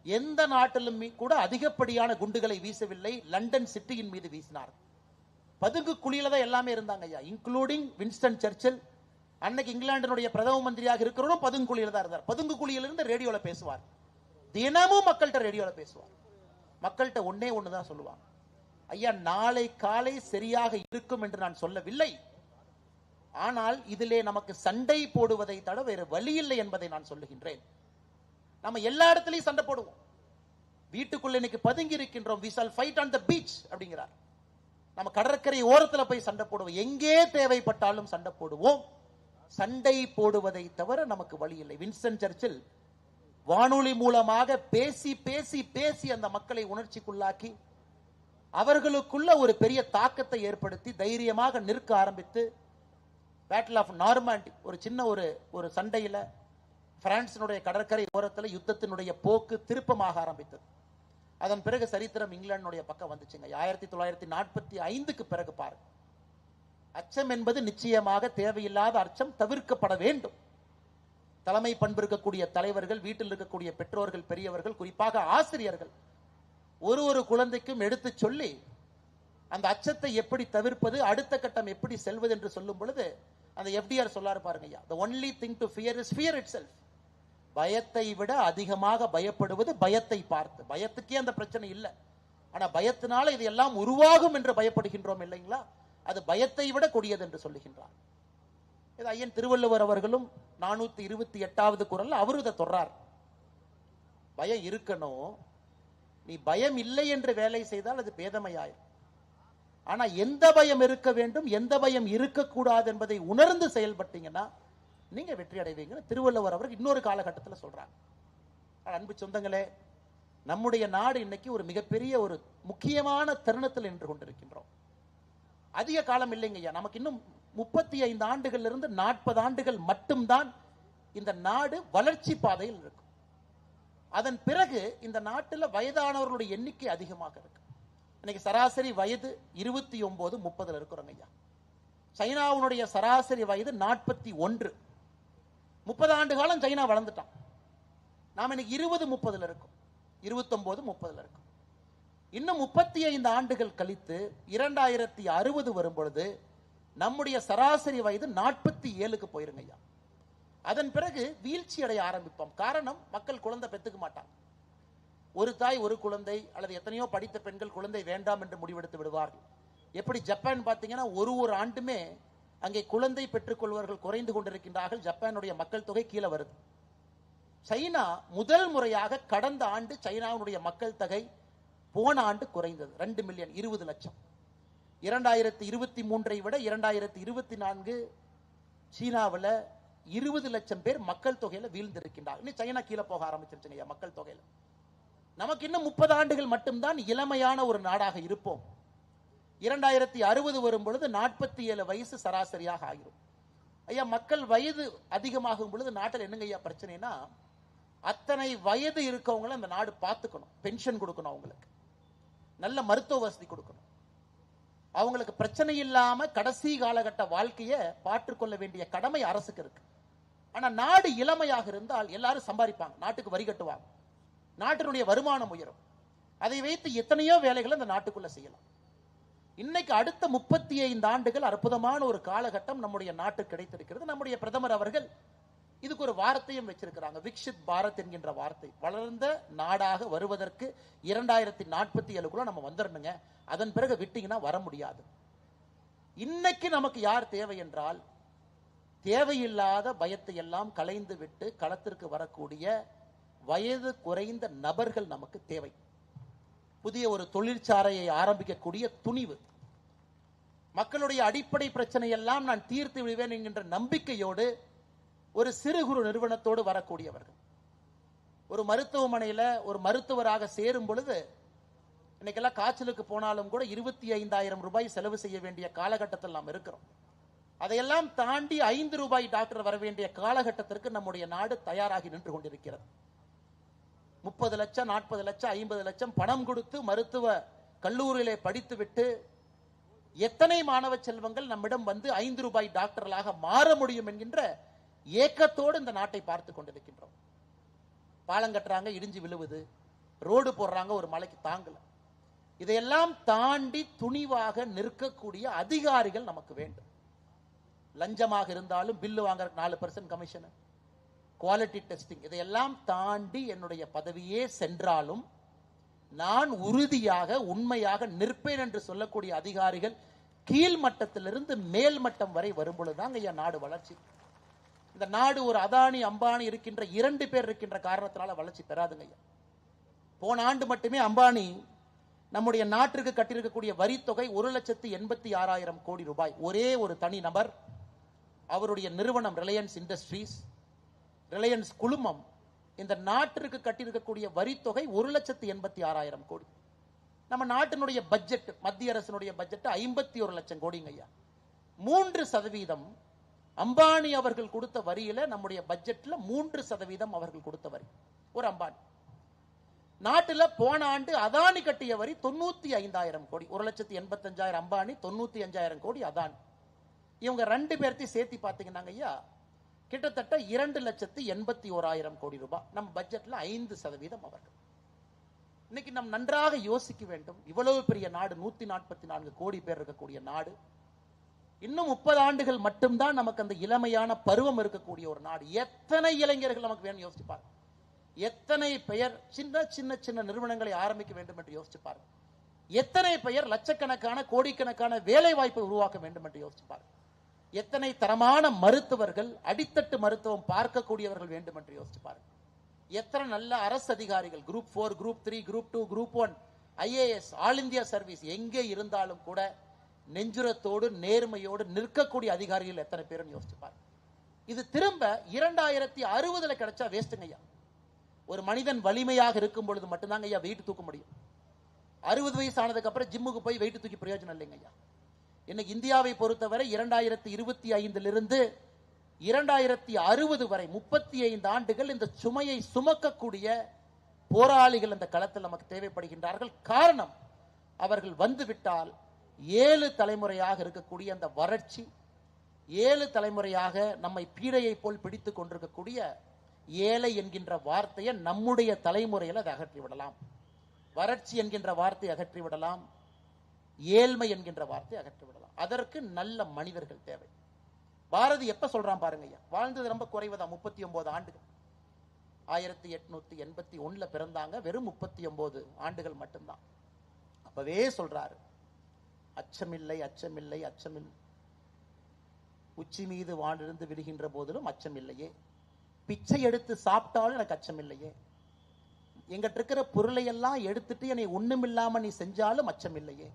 எந்த நாட்டிலும் கூட அதிகப்படியான குண்டுகளை வீசவில்லை. லண்டன் சிட்டியின் மீது வீசினார். பதுங்கு குழியில தான் எல்லாமே இருந்தாங்க ஐயா, இன்க்ளூடிங் வின்ஸ்டன் சர்ச்சில். அன்னைக்கு இங்கிலாந்தினுடைய பிரதம மந்திரியாக இருக்கிறவரும் பதுங்கு குழியில தான் இருந்தார். பதுங்கு குழியிலிருந்து ரேடியோல பேசுவார். தினமும் மக்கள்கிட்ட ரேடியோல பேசுவார். மக்கள்கிட்ட ஒண்ணே தான் சொல்லுவாங்க, ஐயா நாளை காலை சரியாக இருக்கும் என்று நான் சொல்லவில்லை, ஆனால் இதிலே நமக்கு சண்டை போடுவதை தவிர வேறு வழி இல்லை என்பதை நான் சொல்லுகின்றேன். நம்ம எல்லா இடத்துலயும் சண்டை போடுவோம். வீட்டுக்குள்ள இன்னைக்கு பதுங்கி இருக்கின்றோம். we shall fight on the beach அப்படிங்கிறார். நம்ம கடற்கரை ஓரத்துல போய் சண்டை போடுவோம். எங்கே தேவைப்பட்டாலும் சண்டை போடுவோம். சண்டை போடுவதை தவிர நமக்கு வழி இல்லை. வின்ஸ்டன் சர்ச்சில் வானொலி மூலமாக பேசி பேசி பேசி அந்த மக்களை உணர்ச்சிக்குள்ளாக்கி அவர்களுக்குள்ள ஒரு பெரிய தாக்கத்தை ஏற்படுத்தி தைரியமாக நிற்க ஆரம்பித்து பேட்டில் ஆஃப் நார்மாண்டி ஒரு சின்ன ஒரு சண்டையில பிரான்சினுடைய கடற்கரை ஓரத்தில் யுத்தத்தினுடைய போக்கு திருப்பமாக ஆரம்பித்தது. அதன் பிறகு சரித்திரம் இங்கிலாந்துடைய பக்கம் வந்துச்சுங்க. 1945க்கு பிறகு பாருங்க, அச்சம் என்பது நிச்சயமாக தேவையில்லாத அச்சம் தவிர்க்கப்பட வேண்டும். தலைமை பண்பு இருக்கக்கூடிய தலைவர்கள், வீட்டில் இருக்கக்கூடிய பெற்றோர்கள், பெரியவர்கள், குறிப்பாக ஆசிரியர்கள் ஒரு குழந்தைக்கும் எடுத்து சொல்லி அந்த அச்சத்தை எப்படி தவிர்ப்பது, அடுத்த கட்டம் எப்படி செல்வது என்று சொல்லும் பொழுது அந்த எஃப்டிஆர் சொல்லாரு பாருங்க, the only thing to fear is fear itself. பயத்தை விட அதிகமாக பயப்படுவது பயத்தை பார்த்து. பயத்துக்கே அந்த பிரச்சனை இல்லை, ஆனா பயத்தினால இது எல்லாம் உருவாகும் என்று பயப்படுகின்றோம் இல்லைங்களா, அது பயத்தை விட கொடியது என்று சொல்லுகின்றார். இது ஐயன் திருவள்ளுவர் அவர்களும் 428வது குறள்ல அவரு இதை தொடர்றார். பயம் இருக்கணும், நீ பயம் இல்லை என்று வேலை செய்தால் அது பேதமையாயிரும். ஆனா எந்த பயம் இருக்க வேண்டும், எந்த பயம் இருக்கக்கூடாது என்பதை உணர்ந்து செயல்பட்டீங்கன்னா நீங்க வெற்றி அடைவீங்க. திருவள்ளுவர் அவர்கள் இன்னொரு காலகட்டத்தில் சொல்றாங்க. அன்பு சொந்தங்களே, நம்முடைய நாடு இன்னைக்கு ஒரு மிகப்பெரிய ஒரு முக்கியமான தருணத்தில் நின்று கொண்டிருக்கின்றோம். அதிக காலம் இல்லைங்க ஐயா, நமக்கு இன்னும் 35 ஆண்டுகள் இருந்து 40 ஆண்டுகள் மட்டும்தான் இந்த நாடு வளர்ச்சி பாதையில் இருக்கும். அதன் பிறகு இந்த நாட்டில் வயதானவர்களுடைய எண்ணிக்கை அதிகமாக இருக்கு. இன்னைக்கு சராசரி வயது 29-30 இருக்கிறோங்க ஐயா. சைனாவுடைய சராசரி வயது 41. 30 ஆண்டு காலம் சைனா வளர்ந்துட்டான். நாம இன்னைக்கு 20-30 இருக்கும், 29-30 இருக்கும். இன்னும் 35 ஆண்டுகள் கழித்து 2060 வரும் பொழுது நம்முடைய சராசரி வயது 47க்கு போயிருங்க ஐயா. அதன் பிறகு வீழ்ச்சி அடைய ஆரம்பிப்போம். காரணம், மக்கள் குழந்தை பெற்றுக்க மாட்டாங்க. ஒரு தாய் ஒரு குழந்தை அல்லது எத்தனையோ படித்த பெண்கள் குழந்தை வேண்டாம் என்று முடிவெடுத்து விடுவார்கள். எப்படி ஜப்பான் பார்த்தீங்கன்னா ஒரு ஆண்டுமே அங்கே குழந்தை பெற்றுக்கொள்வர்கள் குறைந்து கொண்டிருக்கின்றார்கள். ஜப்பானுடைய மக்கள் தொகை கீழே வருது. சைனா முதல் முறையாக கடந்த ஆண்டு சைனாவுடைய மக்கள் தொகை போன ஆண்டு குறைந்தது 2 மில்லியன் 20 லட்சம். 2023 விட 2024 சீனாவில் 20 லட்சம் பேர் மக்கள் தொகையில வீழ்ந்திருக்கின்றார். இன்னும் சைனா கீழே போக ஆரம்பிச்சிருச்சுங்க மக்கள் தொகையில. நமக்கு இன்னும் 30 ஆண்டுகள் மட்டும்தான் இளமையான ஒரு நாடாக இருப்போம். 2060 வரும் பொழுது 47 வயசு சராசரியாக ஆகிரும். ஐயா, மக்கள் வயது அதிகமாகும் பொழுது நாட்டில் என்னங்க ஐயா பிரச்சனைனா, அத்தனை வயது இருக்கவங்களை அந்த நாடு பார்த்துக்கணும், பென்ஷன் கொடுக்கணும், அவங்களுக்கு நல்ல மருத்துவ வசதி கொடுக்கணும், அவங்களுக்கு பிரச்சனை இல்லாம கடைசி காலகட்ட வாழ்க்கையை பாற்றுக்கொள்ள வேண்டிய கடமை அரசுக்கு இருக்கு. ஆனா நாடு இளமையாக இருந்தால் எல்லாரும் சம்பாதிப்பாங்க, நாட்டுக்கு வரி கட்டுவாங்க, நாட்டினுடைய வருமானம் உயரும். அதை வைத்து எத்தனையோ வேலைகளை அந்த நாட்டுக்குள்ள செய்யலாம். இன்னைக்கு அடுத்த 35 ஆண்டுகள் அற்புதமான ஒரு காலகட்டம் நம்முடைய நாட்டுக்கு கிடைத்திருக்கிறது. நம்முடைய பிரதமர் அவர்கள் இதுக்கு ஒரு வார்த்தையும் வச்சிருக்கிறாங்க, விக்ஷித் பாரத் என்கின்ற வார்த்தை. வளர்ந்த நாடாக வருவதற்கு 2047 நம்ம வந்துடணுங்க, அதன் பிறகு விட்டீங்கன்னா வர முடியாது. இன்னைக்கு நமக்கு யார் தேவை என்றால், தேவையில்லாத பயத்தை எல்லாம் களைந்து விட்டு களத்திற்கு வரக்கூடிய வயது குறைந்த நபர்கள் நமக்கு தேவை. புதிய ஒரு தொழிற்சாலையை ஆரம்பிக்கக்கூடிய துணிவு, மக்களுடைய அடிப்படை பிரச்சனை எல்லாம் நான் தீர்த்து விடுவேன் என்கின்ற நம்பிக்கையோடு ஒரு சிறு குறு நிறுவனத்தோடு வரக்கூடியவர்கள். ஒரு மருத்துவமனையில் ஒரு மருத்துவராக சேரும் பொழுது, இன்னைக்கெல்லாம் காய்ச்சலுக்கு போனாலும் கூட 25,000 ரூபாய் செலவு செய்ய வேண்டிய காலகட்டத்தில் நாம் இருக்கிறோம். அதையெல்லாம் தாண்டி 5 ரூபாய் டாக்டர் வர வேண்டிய காலகட்டத்திற்கு நம்முடைய நாடு தயாராகி நின்று கொண்டிருக்கிறது. 30 லட்சம் 40 லட்சம் 50 லட்சம் பணம் கொடுத்து மருத்துவ கல்லூரியிலே படித்துவிட்டு எத்தனை மாணவ செல்வங்கள் நம்மிடம் வந்து 5 ரூபாய் டாக்டர்களாக மாற முடியும் என்கின்ற ஏக்கத்தோடு இந்த நாட்டை பார்த்து கொண்டிருக்கின்றோம். பாலம் கட்டுறாங்க, இடிஞ்சு விழுவுது, ரோடு போடுறாங்க, ஒரு மலைக்கு தாங்கல. இதையெல்லாம் தாண்டி துணிவாக நிற்கக்கூடிய அதிகாரிகள் நமக்கு வேண்டும். லஞ்சமாக இருந்தாலும் பில்லு வாங்க 4% கமிஷன், குவாலிட்டி டெஸ்டிங், இதையெல்லாம் தாண்டி என்னுடைய பதவியே சென்றாலும் நான் உறுதியாக உண்மையாக நிற்பேன் என்று சொல்லக்கூடிய அதிகாரிகள் கீழ் மட்டத்திலிருந்து மேல் மட்டம் வரை வரும்பொழுதுதான் ஐயா நாடு வளர்ச்சி. இந்த நாடு ஒரு அதானி அம்பானி இருக்கின்ற 2 பேர் இருக்கின்ற காரணத்தினால வளர்ச்சி பெறாதுங்க ஐயா. போன ஆண்டு மட்டுமே அம்பானி நம்முடைய நாட்டிற்கு கட்டியிருக்கக்கூடிய வரி தொகை 1,86,000 கோடி ரூபாய். ஒரே ஒரு தனி நபர், அவருடைய நிறுவனம் ரிலையன்ஸ் இண்டஸ்ட்ரீஸ், ரிலையன்ஸ் குழுமம், இந்த நாட்டிற்கு கட்டியிருக்கக்கூடிய வரி தொகை 1,86,000 கோடி. நம்ம நாட்டினுடைய பட்ஜெட், மத்திய அரசினுடைய பட்ஜெட் 51 லட்சம் கோடிங்க ஐயா. 3% அம்பானி அவர்கள் கொடுத்த வரியில நம்முடைய பட்ஜெட்ல 3% அவர்கள் கொடுத்த வரி. ஒரு அம்பானி நாட்டில் போன ஆண்டு அதானி கட்டிய வரி 95,000 கோடி. 1,85,000 அம்பானி, 95,000 கோடி அதானி. இவங்க 2 பேர்த்தையும் சேர்த்து பார்த்தீங்கன்னா ஐயா கிட்டத்தட்ட 2,81,000 கோடி ரூபாய். நம்ம பட்ஜெட்ல 5% அவர்கள். இன்னைக்கு நாம் நன்றாக யோசிக்க வேண்டும். இவ்வளவு பெரிய நாடு, 144 கோடி பேர் இருக்கக்கூடிய நாடு, இன்னும் 30 ஆண்டுகள் மட்டும்தான் நமக்கு அந்த இளமையான பருவம் இருக்கக்கூடிய ஒரு நாடு. எத்தனை இளைஞர்கள் நமக்கு வேணும் யோசிச்சுப்பார். எத்தனை பெயர் சின்ன சின்ன சின்ன நிறுவனங்களை ஆரம்பிக்க வேண்டும் என்று யோசிச்சுப்பார். எத்தனை பெயர் லட்சக்கணக்கான கோடிக்கணக்கான வேலை வாய்ப்பை உருவாக்க வேண்டும் என்று யோசிச்சுப்பார். எத்தனை தரமான மருத்துவர்கள், அடித்தட்டு மருத்துவம் பார்க்கக்கூடியவர்கள் வேண்டும் என்று யோசிச்சுப்பார். எத்தனை நல்ல அரசு அதிகாரிகள், group 4, group 3, group 2, group 1, IAS, all India service, எங்கே இருந்தாலும் கூட நெஞ்சுரத்தோடு நேர்மையோடு நிற்கக்கூடிய அதிகாரிகள் எத்தனை பேரும் யோசிச்சுப்பார். இது திரும்ப 2060 கிடைச்சா வேஸ்ட்டுங்க ஐயா. ஒரு மனிதன் வலிமையாக இருக்கும் பொழுது மட்டும்தாங்க ஐயா வெயிட் தூக்க முடியும். 60 வயசு ஆனதுக்கு அப்புறம் ஜிம்முக்கு போய் வெயிட் தூக்கி பிரயோஜனம் இல்லைங்க ஐயா. இன்னைக்கு இந்தியாவை பொறுத்தவரை 2025 2060 வரை 35 ஆண்டுகள் இந்த சுமையை சுமக்கக்கூடிய போராளிகள் அந்த களத்தில் நமக்கு தேவைப்படுகின்றார்கள். காரணம், அவர்கள் வந்துவிட்டால் 7 தலைமுறையாக இருக்கக்கூடிய அந்த வறட்சி, 7 தலைமுறையாக நம்மை பீடையை போல் பிடித்துக் கொண்டிருக்கக்கூடிய ஏழை என்கின்ற வார்த்தையை நம்முடைய தலைமுறையில் அதை அகற்றிவிடலாம். வறட்சி என்கின்ற வார்த்தை அகற்றிவிடலாம், ஏழ்மை என்கின்ற வார்த்தை அகற்றிவிடலாம். அதற்கு நல்ல மனிதர்கள் தேவை. பாரதி எப்ப சொல்றான் பாருங்க ஐயா, வாழ்ந்தது ரொம்ப குறைவுதான், 39 ஆண்டுகள். 1881 பிறந்தாங்க, வெறும் 39 ஆண்டுகள் மட்டும்தான். அப்பவே சொல்றாரு, அச்சமில்லை அச்சமில்லை அச்சமில்லை, உச்சி மீது வானிருந்து விழுகின்ற போதிலும் அச்சம் இல்லையே, பிச்சை எடுத்து சாப்பிட்டாலும் எனக்கு அச்சம் இல்லையே, எங்கிட்ட இருக்கிற பொருளை எல்லாம் எடுத்துட்டு என்னை ஒண்ணுமில்லாம நீ செஞ்சாலும் அச்சம் இல்லையே,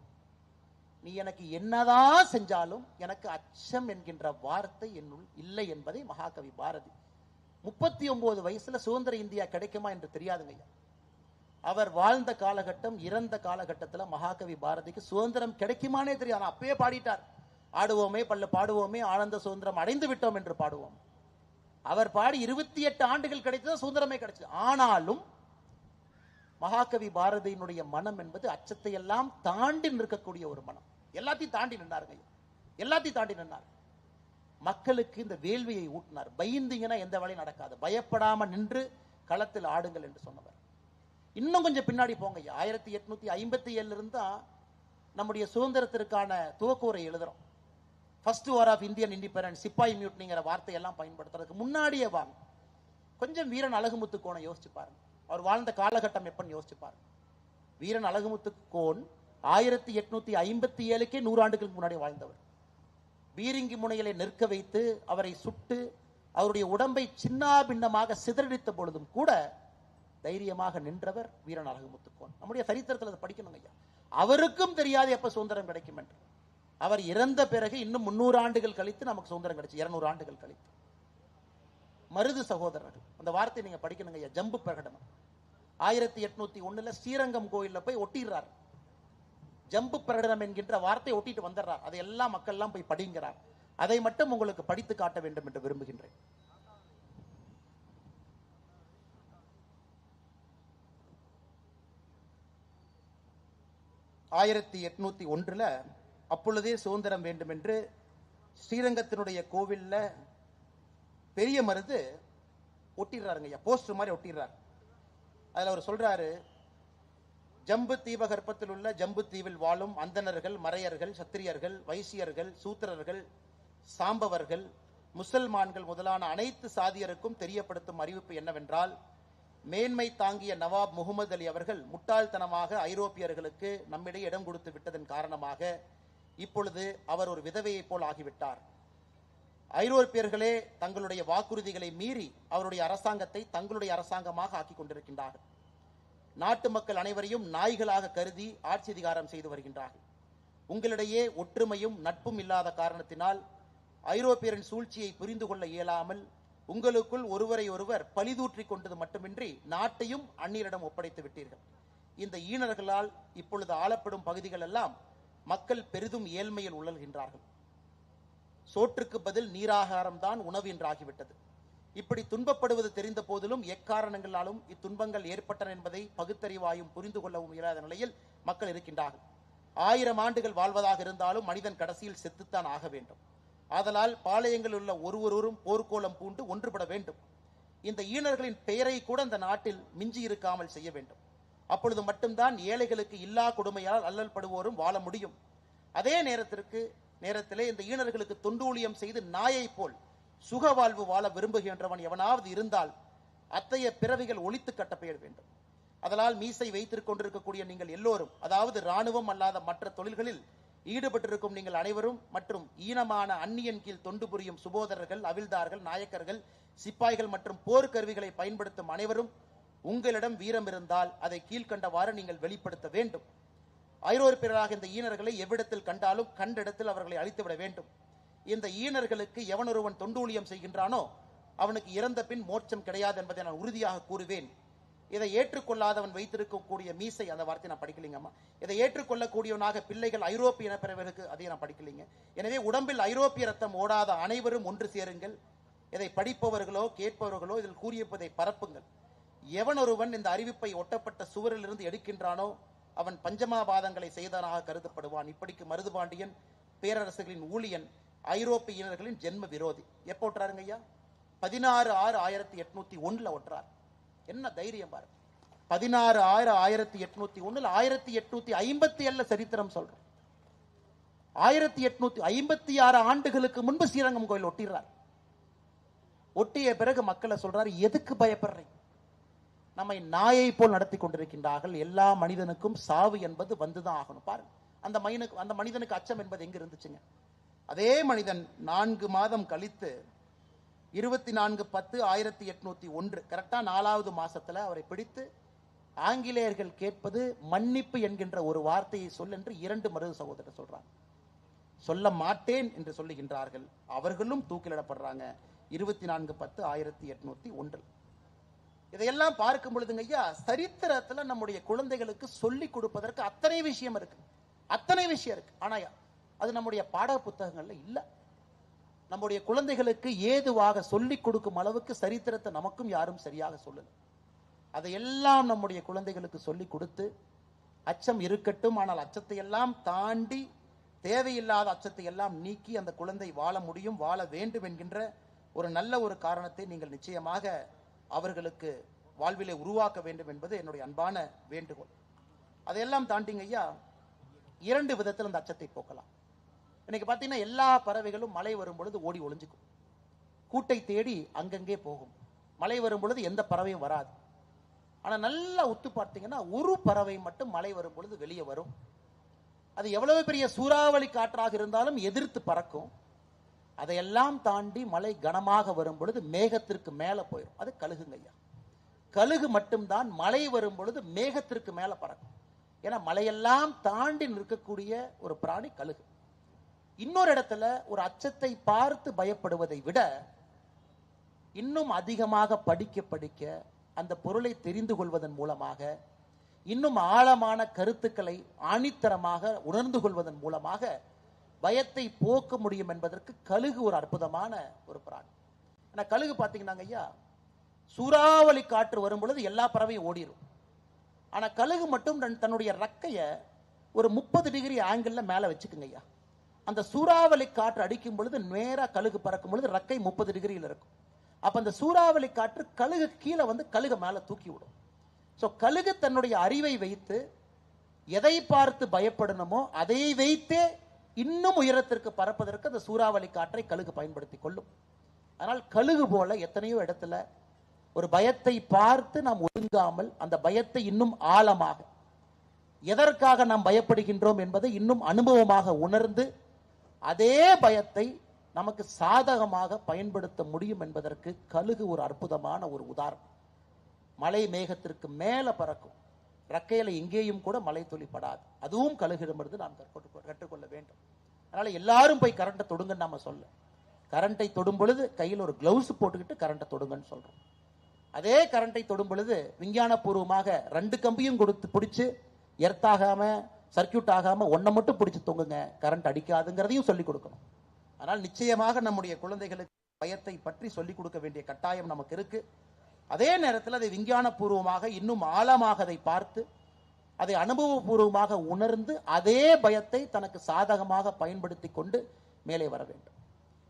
நீ எனக்கு என்னதான் செஞ்சாலும் எனக்கு அச்சம் என்கின்ற வார்த்தை என்னுள் இல்லை என்பதை மகாகவி பாரதி 39 வயசுல சுதந்திர இந்தியா கிடைக்குமா என்று தெரியாதுங்க ஐயா. அவர் வாழ்ந்த காலகட்டம், இறந்த காலகட்டத்தில் மகாகவி பாரதிக்கு சுதந்திரம் கிடைக்குமானே தெரியாது. அப்பயே பாடிட்டார், ஆடுவோமே பல்ல பாடுவோமே ஆனந்த சுதந்திரம் அடைந்து விட்டோம் என்று பாடுவோம். அவர் பாடி 28 ஆண்டுகள் கிடைத்தது, சுதந்திரமே கிடைச்சது. ஆனாலும் மகாகவி பாரதியினுடைய மனம் என்பது அச்சத்தை எல்லாம் தாண்டி நிற்கக்கூடிய ஒரு மனம். எல்லாத்தையும் தாண்டி நின்றாருங்க, எல்லாத்தையும் தாண்டி நின்றார். மக்களுக்கு இந்த வேள்வியை ஊட்டினார். பயந்தீங்கன்னா எந்த வேலையும் நடக்காது, பயப்படாம நின்று களத்தில் ஆடுங்கள் என்று சொன்னவர். இன்னும் கொஞ்சம் பின்னாடி போங்க, 1857 இருந்து தான் நம்முடைய சுதந்திரத்திற்கான துவக்கூரை எழுதுறோம். First war of Indian independence, சிப்பாய் மியூட்னிங்கிற வார்த்தையெல்லாம் பயன்படுத்துறதுக்கு முன்னாடியே வாங்க. கொஞ்சம் வீரன் அழகுமுத்து கோனை யோசிச்சு பாருங்க, அவர் வாழ்ந்த காலகட்டம் எப்பன்னு யோசிச்சு பாருங்க. வீரன் அழகுமுத்து கோன் 1857க்கே 100 ஆண்டுகளுக்கு முன்னாடி வாழ்ந்தவர். பீரிங்கி முனையிலே நிற்க வைத்து அவரை சுட்டு அவருடைய உடம்பை சின்ன பின்னமாக சிதறடித்த பொழுதும் கூட தைரியமாக நின்றவர் வீரன் அழகுமுத்துக்கோன். நம்முடைய சரித்திரத்தில் அதை படிக்கணும் ஐயா. அவருக்கும் தெரியாது எப்ப சுதந்திரம் கிடைக்கும் என்று. அவர் இறந்த பிறகு இன்னும் 300 ஆண்டுகள் கழித்து நமக்கு சுதந்திரம் கிடைச்சு, 200 ஆண்டுகள் கழித்து. மருது சகோதரர்கள், அந்த வார்த்தையை நீங்க படிக்கணுங்க ஐயா. ஜம்பு பிரகடனம் 1801 ஸ்ரீரங்கம் கோயில்ல போய் ஒட்டிடுறார். ஜம்பு பிரகடனம் என்கின்ற வார்த்தையை ஒட்டிட்டு வந்துடுறார். அதை எல்லா மக்கள் எல்லாம் போய் படிங்கிறார். அதை மட்டும் உங்களுக்கு படித்து காட்ட வேண்டும் என்று விரும்புகின்றேன். (1801) அப்பொழுதே சுதந்திரம் வேண்டும் என்று ஸ்ரீரங்கத்தினுடைய கோவில்ல பெரிய மருது ஒட்டிடுறாருங்க, போஸ்டர் மாதிரி ஒட்டிடுறார். அதுல அவர் சொல்றாரு, ஜம்பு தீபகற்பத்தில் உள்ள ஜம்பு தீவில் வாழும் அந்தணர்கள், மறையர்கள், சத்திரியர்கள், வைசியர்கள், சூத்திரர்கள், சாம்பவர்கள், முசல்மான்கள் முதலான அனைத்து சாதியருக்கும் தெரியப்படுத்தும் அறிவிப்பு என்னவென்றால், மேன்மை தாங்கிய நவாப் முகமது அலி அவர்கள் முட்டாள்தனமாக ஐரோப்பியர்களுக்கு நம்மிடையே இடம் கொடுத்து விட்டதன் காரணமாக இப்பொழுது அவர் ஒரு விதவையை போல் ஆகிவிட்டார். ஐரோப்பியர்களே தங்களுடைய வாக்குறுதிகளை மீறி அவருடைய அரசாங்கத்தை தங்களுடைய அரசாங்கமாக ஆக்கிக் கொண்டிருக்கின்றார்கள். நாட்டு மக்கள் அனைவரையும் நாய்களாக கருதி ஆட்சி அதிகாரம் செய்து வருகின்றார்கள். உங்களிடையே ஒற்றுமையும் நட்பும் இல்லாத காரணத்தினால் ஐரோப்பியரின் சூழ்ச்சியை புரிந்து கொள்ள இயலாமல் உங்களுக்குள் ஒருவரை ஒருவர் பழிதூற்றிக் கொண்டது மட்டுமின்றி நாட்டையும் அந்நியரிடம் ஒப்படைத்து விட்டீர்கள். இந்த ஈனர்களால் இப்பொழுது ஆளப்படும் பகுதிகள் எல்லாம் மக்கள் பெரிதும் ஏழ்மையில் உழல்கின்றார்கள். சோற்றுக்கு பதில் நீராகாரம் தான் உணவு என்றாகிவிட்டது. இப்படி துன்பப்படுவது தெரிந்த போதிலும் எக்காரணங்களாலும் இத்துன்பங்கள் ஏற்பட்டன என்பதை பகுத்தறிவாயும் புரிந்து கொள்ளவும் இயலாத நிலையில் மக்கள் இருக்கின்றார்கள். 1000 ஆண்டுகள் வாழ்வதாக இருந்தாலும் மனிதன் கடைசியில் செத்துத்தான் ஆக வேண்டும். ஆதலால் பாளையங்களில் உள்ள ஒருவரும் போர்க்கோலம் பூண்டு ஒன்றுபட வேண்டும். இந்த ஈனர்களின் பெயரை கூட இந்த நாட்டில் மிஞ்சி இருக்காமல் செய்ய வேண்டும். அப்பொழுது மட்டும்தான் ஏழைகளுக்கு இல்லா கொடுமையால் அல்லல் படுவோரும் வாழ முடியும். அதே நேரத்திலே இந்த ஈனர்களுக்கு தொண்டூழியம் செய்து நாயை போல் சுக வாழ்வு வாழ விரும்புகின்றவன் எவனாவது இருந்தால் அத்தகைய பிறவிகள் ஒழித்து கட்டப்பெயர் வேண்டும். அதனால் மீசை வைத்துக் கொண்டிருக்கக்கூடிய நீங்கள் எல்லோரும், அதாவது இராணுவம் அல்லாத மற்ற தொழில்களில் ஈடுபட்டிருக்கும் நீங்கள் அனைவரும் மற்றும் ஈனமான அந்நியன் கீழ் தொண்டு புரியும் சுபோதரர்கள், அவில்தார்கள், நாயக்கர்கள், சிப்பாய்கள் மற்றும் போர்க்கருவிகளை பயன்படுத்தும் அனைவரும் உங்களிடம் வீரம் இருந்தால் அதை கீழ்கண்டவாறு நீங்கள் வெளிப்படுத்த வேண்டும். ஐரோப்பியராக இந்த ஈனர்களை எவ்விடத்தில் கண்டாலும் கண்ட இடத்தில் அவர்களை அழித்துவிட வேண்டும். இந்த ஈனர்களுக்கு எவனொருவன் தொண்டூழியம் செய்கின்றானோ அவனுக்கு இறந்த பின் மோட்சம் கிடையாது என்பதை நான் உறுதியாக கூறுவேன். இதை ஏற்றுக்கொள்ளாதவன் வைத்திருக்கக்கூடிய மீசை, அந்த வார்த்தை நான் படிக்கலீங்கம்மா. இதை ஏற்றுக்கொள்ளக்கூடியவனாக பிள்ளைகள் ஐரோப்பிய இனப்பிறவருக்கு, அதையும் நான் படிக்கலீங்க. எனவே உடம்பில் ஐரோப்பிய ரத்தம் ஓடாத அனைவரும் ஒன்று சேருங்கள். இதை படிப்பவர்களோ கேட்பவர்களோ இதில் கூறியிருப்பதை பரப்புங்கள். எவனொருவன் இந்த அறிவிப்பை ஒட்டப்பட்ட சுவரிலிருந்து எடுக்கின்றானோ அவன் பஞ்சமாபாதங்களை செய்தவனாக கருதப்படுவான். இப்படிக்கு மருதுபாண்டியன் பேரரசுகளின் ஊழியன், ஐரோப்பியர்களின் ஜென்ம விரோதி. எப்போ ஒட்டுறாருங்க ஐயா? 16/6/1801 ஒட்டுறார். என்ன தைரியம் பாரு! 16/6/1801 1857 சரித்திரம் சொல்றேன். 1856 ஆண்டுகளுக்கு முன்பு ஸ்ரீரங்கம் கோயில் ஒட்டிடுறார். ஒட்டிய பிறகு மக்களை சொல்றாரு, எதுக்கு பயப்படுறீங்க? நம்மை நாயை போல் நடத்தி கொண்டிருக்கின்றார்கள். எல்லா மனிதனுக்கும் சாவு என்பது வந்துதான் ஆகணும். பாருங்க, அந்த மனிதனுக்கு அச்சம் என்பது எங்க இருந்துச்சுங்க? அதே மனிதன் 4 மாதம் கழித்து 24/10/1801 கரெக்டா 4வது மாசத்துல அவரை பிடித்து ஆங்கிலேயர்கள் கேட்பது மன்னிப்பு என்கின்ற ஒரு வார்த்தையை சொல் என்று 2 மருது சகோதரர் சொல்றாங்க. சொல்ல மாட்டேன் என்று சொல்லுகின்றார்கள். அவர்களும் தூக்கிலிடப்படுறாங்க 24/10/1801. இதையெல்லாம் பார்க்கும் பொழுதுங்க ஐயா, சரித்திரத்துல நம்முடைய குழந்தைகளுக்கு சொல்லிக் கொடுப்பதற்கு அத்தனை விஷயம் இருக்கு, அத்தனை விஷயம் இருக்கு. ஆனா அது நம்முடைய பாட புத்தகங்கள்ல இல்ல. நம்முடைய குழந்தைகளுக்கு ஏதுவாக சொல்லிக் கொடுக்கும் அளவுக்கு சரித்திரத்தை நமக்கும் யாரும் சரியாக சொல்லல. அதையெல்லாம் நம்முடைய குழந்தைகளுக்கு சொல்லிக் கொடுத்து, அச்சம் இருக்கட்டும், ஆனால் அச்சத்தை எல்லாம் தாண்டி தேவையில்லாத அச்சத்தை எல்லாம் நீக்கி அந்த குழந்தை வாழ முடியும், வாழ வேண்டும் என்கின்ற ஒரு நல்ல ஒரு காரணத்தை நீங்கள் நிச்சயமாக அவர்களுக்கு வாழ்விலே உருவாக்க வேண்டும் என்பது என்னுடைய அன்பான வேண்டுகோள். அதையெல்லாம் தாண்டிங்க ஐயா, 2 விதத்தில் அந்த அச்சத்தை போக்கலாம். இன்னைக்கு பார்த்தீங்கன்னா எல்லா பறவைகளும் மழை வரும் பொழுது ஓடி ஒளிஞ்சுக்கும், கூட்டை தேடி அங்கங்கே போகும். மழை வரும் பொழுது எந்த பறவையும் வராது. ஆனா நல்லா உத்து பார்த்தீங்கன்னா ஒரு பறவை மட்டும் மழை வரும் பொழுது வெளியே வரும். அது எவ்வளவு பெரிய சூறாவளி காற்றாக இருந்தாலும் எதிர்த்து பறக்கும். அதையெல்லாம் தாண்டி மழை கனமாக வரும் பொழுது மேகத்திற்கு மேல போயிடும். அது கழுகுங்க ஐயா. கழுகு மட்டும்தான் மழை வரும் பொழுது மேகத்திற்கு மேல பறக்கும். ஏன்னா மழையெல்லாம் தாண்டி நிற்கக்கூடிய ஒரு பிராணி கழுகு. இன்னொரு இடத்துல ஒரு அச்சத்தை பார்த்து பயப்படுவதை விட இன்னும் அதிகமாக படிக்க படிக்க அந்த பொருளை தெரிந்து கொள்வதன் மூலமாக, இன்னும் ஆழமான கருத்துக்களை ஆணித்தரமாக உணர்ந்து கொள்வதன் மூலமாக பயத்தை போக்க முடியும் என்பதற்கு கழுகு ஒரு அற்புதமான ஒரு பிராணி. ஏன்னா கழுகு பார்த்தீங்கன்னா ஐயா, சூறாவளி காற்று வரும் பொழுது எல்லா பறவையும் ஓடிடும். ஆனா கழுகு மட்டும் தன்னுடைய ரக்கைய ஒரு 30 டிகிரி ஆங்கிள் மேல வச்சுக்குங்க ஐயா. அந்த சூறாவளி காற்று அடிக்கும் பொழுது நேரா கழுகு பறக்கும் பொழுது ரக்கை 30 டிகிரியில் இருக்கும். அப்ப அந்த சூறாவளி காற்று கழுகு கீழே வந்து கழுகு மேல தூக்கி விடும். சோ கழுகு தன்னுடைய அறிவை வைத்து எதை பார்த்து பயப்படணுமோ அதை வைத்தே இன்னும் உயரத்திற்கு பறப்பதற்கு அந்த சூறாவளி காற்றை கழுகு பயன்படுத்தி கொள்ளும். ஆனால் கழுகு போல எத்தனையோ இடத்துல ஒரு பயத்தை பார்த்து நாம் ஒதுங்காமல் அந்த பயத்தை இன்னும் ஆழமாக, எதற்காக நாம் பயப்படுகின்றோம் என்பதை இன்னும் அனுபவமாக உணர்ந்து அதே பயத்தை நமக்கு சாதகமாக பயன்படுத்த முடியும் என்பதற்கு கழுகு ஒரு அற்புதமான ஒரு உதாரணம். மலை மேகத்திற்கு மேல பறக்கும், ரக்கையில எங்கேயும் கூட மலை துளிப்படாது. அதுவும் கழுகிடமிருந்து நாம் கற்றுக்கொள்ள வேண்டும். அதனால எல்லாரும் போய் கரண்டை தொடுங்கன்னு நாம சொல்ல, கரண்டை தொடும் பொழுது கையில் ஒரு கிளவுஸ் போட்டுக்கிட்டு கரண்டை தொடுங்கன்னு சொல்றோம். அதே கரண்டை தொடும் பொழுது விஞ்ஞான பூர்வமாக 2 கம்பியும் கொடுத்து பிடிச்சு எர்த்தாகாம சர்க்கியூட் ஆகாம ஒன்றை மட்டும் பிடிச்சு தொங்குங்க, கரண்ட் அடிக்காதுங்கிறதையும் சொல்லிக் கொடுக்கணும். ஆனால் நிச்சயமாக நம்முடைய குழந்தைகளுக்கு பயத்தை பற்றி சொல்லிக் கொடுக்க வேண்டிய கட்டாயம் நமக்கு இருக்கு. அதே நேரத்தில் அதை விஞ்ஞான பூர்வமாக இன்னும் ஆழமாக அதை பார்த்து அதை அனுபவபூர்வமாக உணர்ந்து அதே பயத்தை தனக்கு சாதகமாக பயன்படுத்தி கொண்டு மேலே வர வேண்டும்.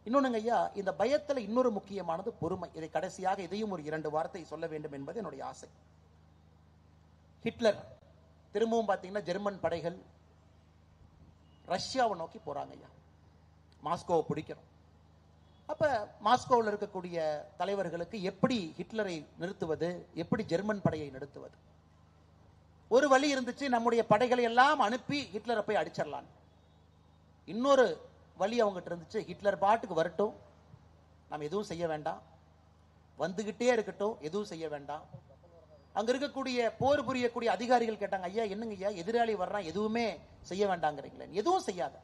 இன்னொன்னுங்க ஐயா, இந்த பயத்துல இன்னொரு முக்கியமானது பொறுமை. இதை கடைசியாக இதையும் ஒரு 2 வார்த்தை சொல்ல வேண்டும் என்பது என்னுடைய ஆசை. ஹிட்லர் திரும்பவும் பார்த்தீங்கன்னா ஜெர்மன் படைகள் ரஷ்யாவை நோக்கி போறாங்க ஐயா, மாஸ்கோவை பிடிக்கணும். அப்ப மாஸ்கோவில் இருக்கக்கூடிய தலைவர்களுக்கு எப்படி ஹிட்லரை நிறுத்துவது, எப்படி ஜெர்மன் படையை நிறுத்துவது? ஒரு வழி இருந்துச்சு, நம்முடைய படைகளை எல்லாம் அனுப்பி ஹிட்லரை போய் அடிச்சிடலாம். இன்னொரு வழி அவங்ககிட்ட இருந்துச்சு, ஹிட்லர் பாட்டுக்கு வரட்டும், நாம் எதுவும் செய்ய வேண்டாம், வந்துகிட்டே இருக்கட்டும், எதுவும் செய்ய வேண்டாம். அங்க இருக்கக்கூடிய போர் புரியக்கூடிய அதிகாரிகள் கேட்டாங்க, ஐயா என்னங்க ஐயா எதிராளி வர்றான், எதுவுமே செய்ய வேண்டாங்கிறீங்களே? எதுவும் செய்யாத,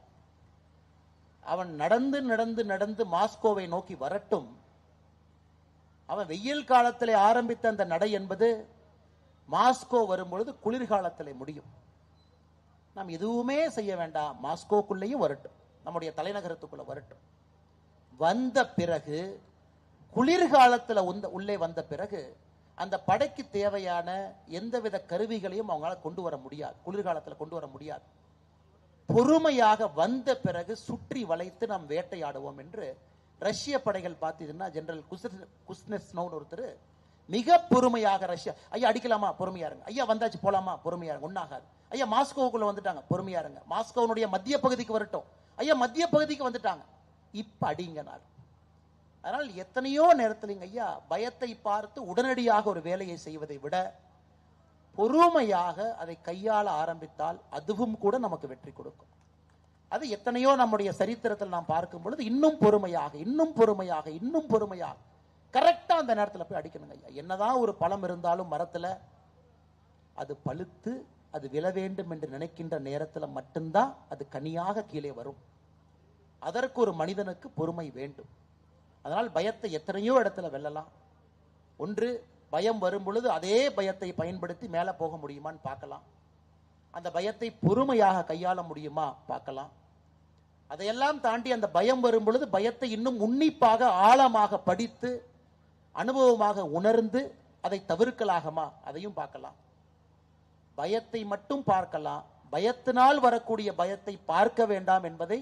அவன் நடந்து நடந்து நடந்து மாஸ்கோவை நோக்கி வரட்டும். அவன் வெயில் காலத்திலே ஆரம்பித்த அந்த நடை என்பது மாஸ்கோ வரும்பொழுது குளிர்காலத்திலே முடியும். நாம் எதுவுமே செய்ய வேண்டாம், மாஸ்கோக்குள்ளேயும் வரட்டும், நம்முடைய தலைநகரத்துக்குள்ள வரட்டும். வந்த பிறகு குளிர்காலத்தில் உள்ளே வந்த பிறகு அந்த படைக்கு தேவையான எந்தவித கருவிகளையும் அவங்களால கொண்டு வர முடியாது, குளிர்காலத்தில் கொண்டு வர முடியாது. பொறுமையாக வந்த பிறகு சுற்றி வளைத்து நாம் வேட்டையாடுவோம் என்று ரஷ்ய படைகள் பார்த்தீங்கன்னா ஜெனரல் குஸ்னெட்ஸ்னோவ்னு ஒருத்தர் மிக பொறுமையாக ரஷ்யா, ஐயா அடிக்கலாமா பொறுமையா இருங்க, ஐயா வந்தாச்சு போலாமா பொறுமையா இருங்க, ஒன்னாகாது, ஐயா மாஸ்கோவுக்குள்ள வந்துட்டாங்க பொறுமையா இருங்க, மாஸ்கோனுடைய மத்திய பகுதிக்கு வரட்டும், ஐயா மத்திய பகுதிக்கு வந்துட்டாங்க, இப்ப அடிங்க நாள். அதனால் எத்தனையோ நேரத்தில் ஐயா பயத்தை பார்த்து உடனடியாக ஒரு வேலையை செய்வதை விட பொறுமையாக அதை கையாள ஆரம்பித்தால் அதுவும் கூட நமக்கு வெற்றி கொடுக்கும். அது எத்தனையோ நம்முடைய சரித்திரத்தில் நாம் பார்க்கும் பொழுது இன்னும் பொறுமையாக இன்னும் பொறுமையாக இன்னும் பொறுமையாக கரெக்டா அந்த நேரத்தில் போய் அடிக்கணுங்க ஐயா. என்னதான் ஒரு பழம் இருந்தாலும் மரத்துல அது பழுத்து அது விழ வேண்டும் என்று நினைக்கின்ற நேரத்தில் மட்டும்தான் அது கனியாக கீழே வரும். அதற்கு ஒரு மனிதனுக்கு பொறுமை வேண்டும். அதனால் பயத்தை எத்தனையோ இடத்துல வெல்லலாம். ஒன்று, பயம் வரும் பொழுது அதே பயத்தை பயன்படுத்தி மேலே போக முடியுமான்னு பார்க்கலாம். அந்த பயத்தை பொறுமையாக கையாள முடியுமா பார்க்கலாம். அதையெல்லாம் தாண்டி அந்த பயம் வரும் பொழுது பயத்தை இன்னும் உன்னிப்பாக ஆழமாக படித்து அனுபவமாக உணர்ந்து அதை தவிர்க்கலாகுமா அதையும் பார்க்கலாம். பயத்தை மட்டும் பார்க்கலாம், பயத்தினால் வரக்கூடிய பயத்தை பார்க்க வேண்டாம் என்பதை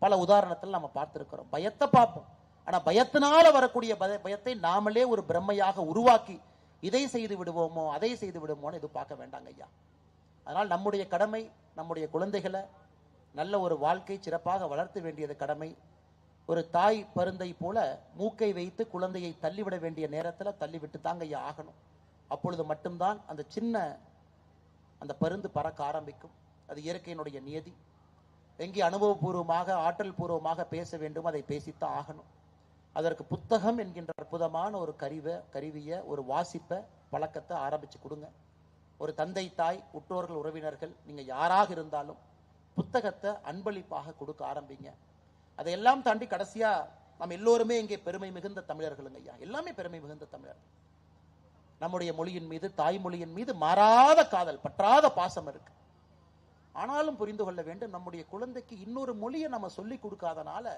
பல உதாரணத்தில் நம்ம பார்த்திருக்கிறோம். பயத்தை பார்ப்போம், ஆனா பயத்தினால வரக்கூடிய பயத்தை நாமளே ஒரு பிரம்மையாக உருவாக்கி இதை செய்து விடுவோமோ அதை செய்து விடுவோமோ இது பார்க்க வேண்டாங்க ஐயா. அதனால் நம்முடைய கடமை நம்முடைய குழந்தைகளை நல்ல ஒரு வாழ்க்கை சிறப்பாக வளர்த்த வேண்டியது கடமை. ஒரு தாய் பருந்தை போல மூக்கை வைத்து குழந்தையை தள்ளிவிட வேண்டிய நேரத்தில் தள்ளிவிட்டு தாங்க ஐயா ஆகணும். அப்பொழுது மட்டும்தான் அந்த சின்ன அந்த பருந்து பறக்க ஆரம்பிக்கும். அது இயற்கையினுடைய நியதி. எங்கே அனுபவபூர்வமாக ஆற்றல் பூர்வமாக பேச வேண்டும் அதை பேசித்தான் ஆகணும். அதற்கு புத்தகம் என்கின்ற அற்புதமான ஒரு கருவியை ஒரு வாசிப்பை பழக்கத்தை ஆரம்பிச்சு கொடுங்க. ஒரு தந்தை தாய் உற்றோர்கள் உறவினர்கள் நீங்க யாராக இருந்தாலும் புத்தகத்தை அன்பளிப்பாக கொடுக்க ஆரம்பிங்க. அதையெல்லாம் தாண்டி கடைசியா நம்ம எல்லோருமே இங்கே பெருமை மிகுந்த தமிழர்களுங்க ஐயா. எல்லாமே பெருமை மிகுந்த தமிழர்கள். நம்முடைய மொழியின் மீது தாய்மொழியின் மீது மாறாத காதல் பற்றாத பாசம் இருக்கு. ஆனாலும் புரிந்து கொள்ள வேண்டும், நம்முடைய குழந்தைக்கு இன்னொரு மொழியை நம்ம சொல்லி கொடுக்காதனால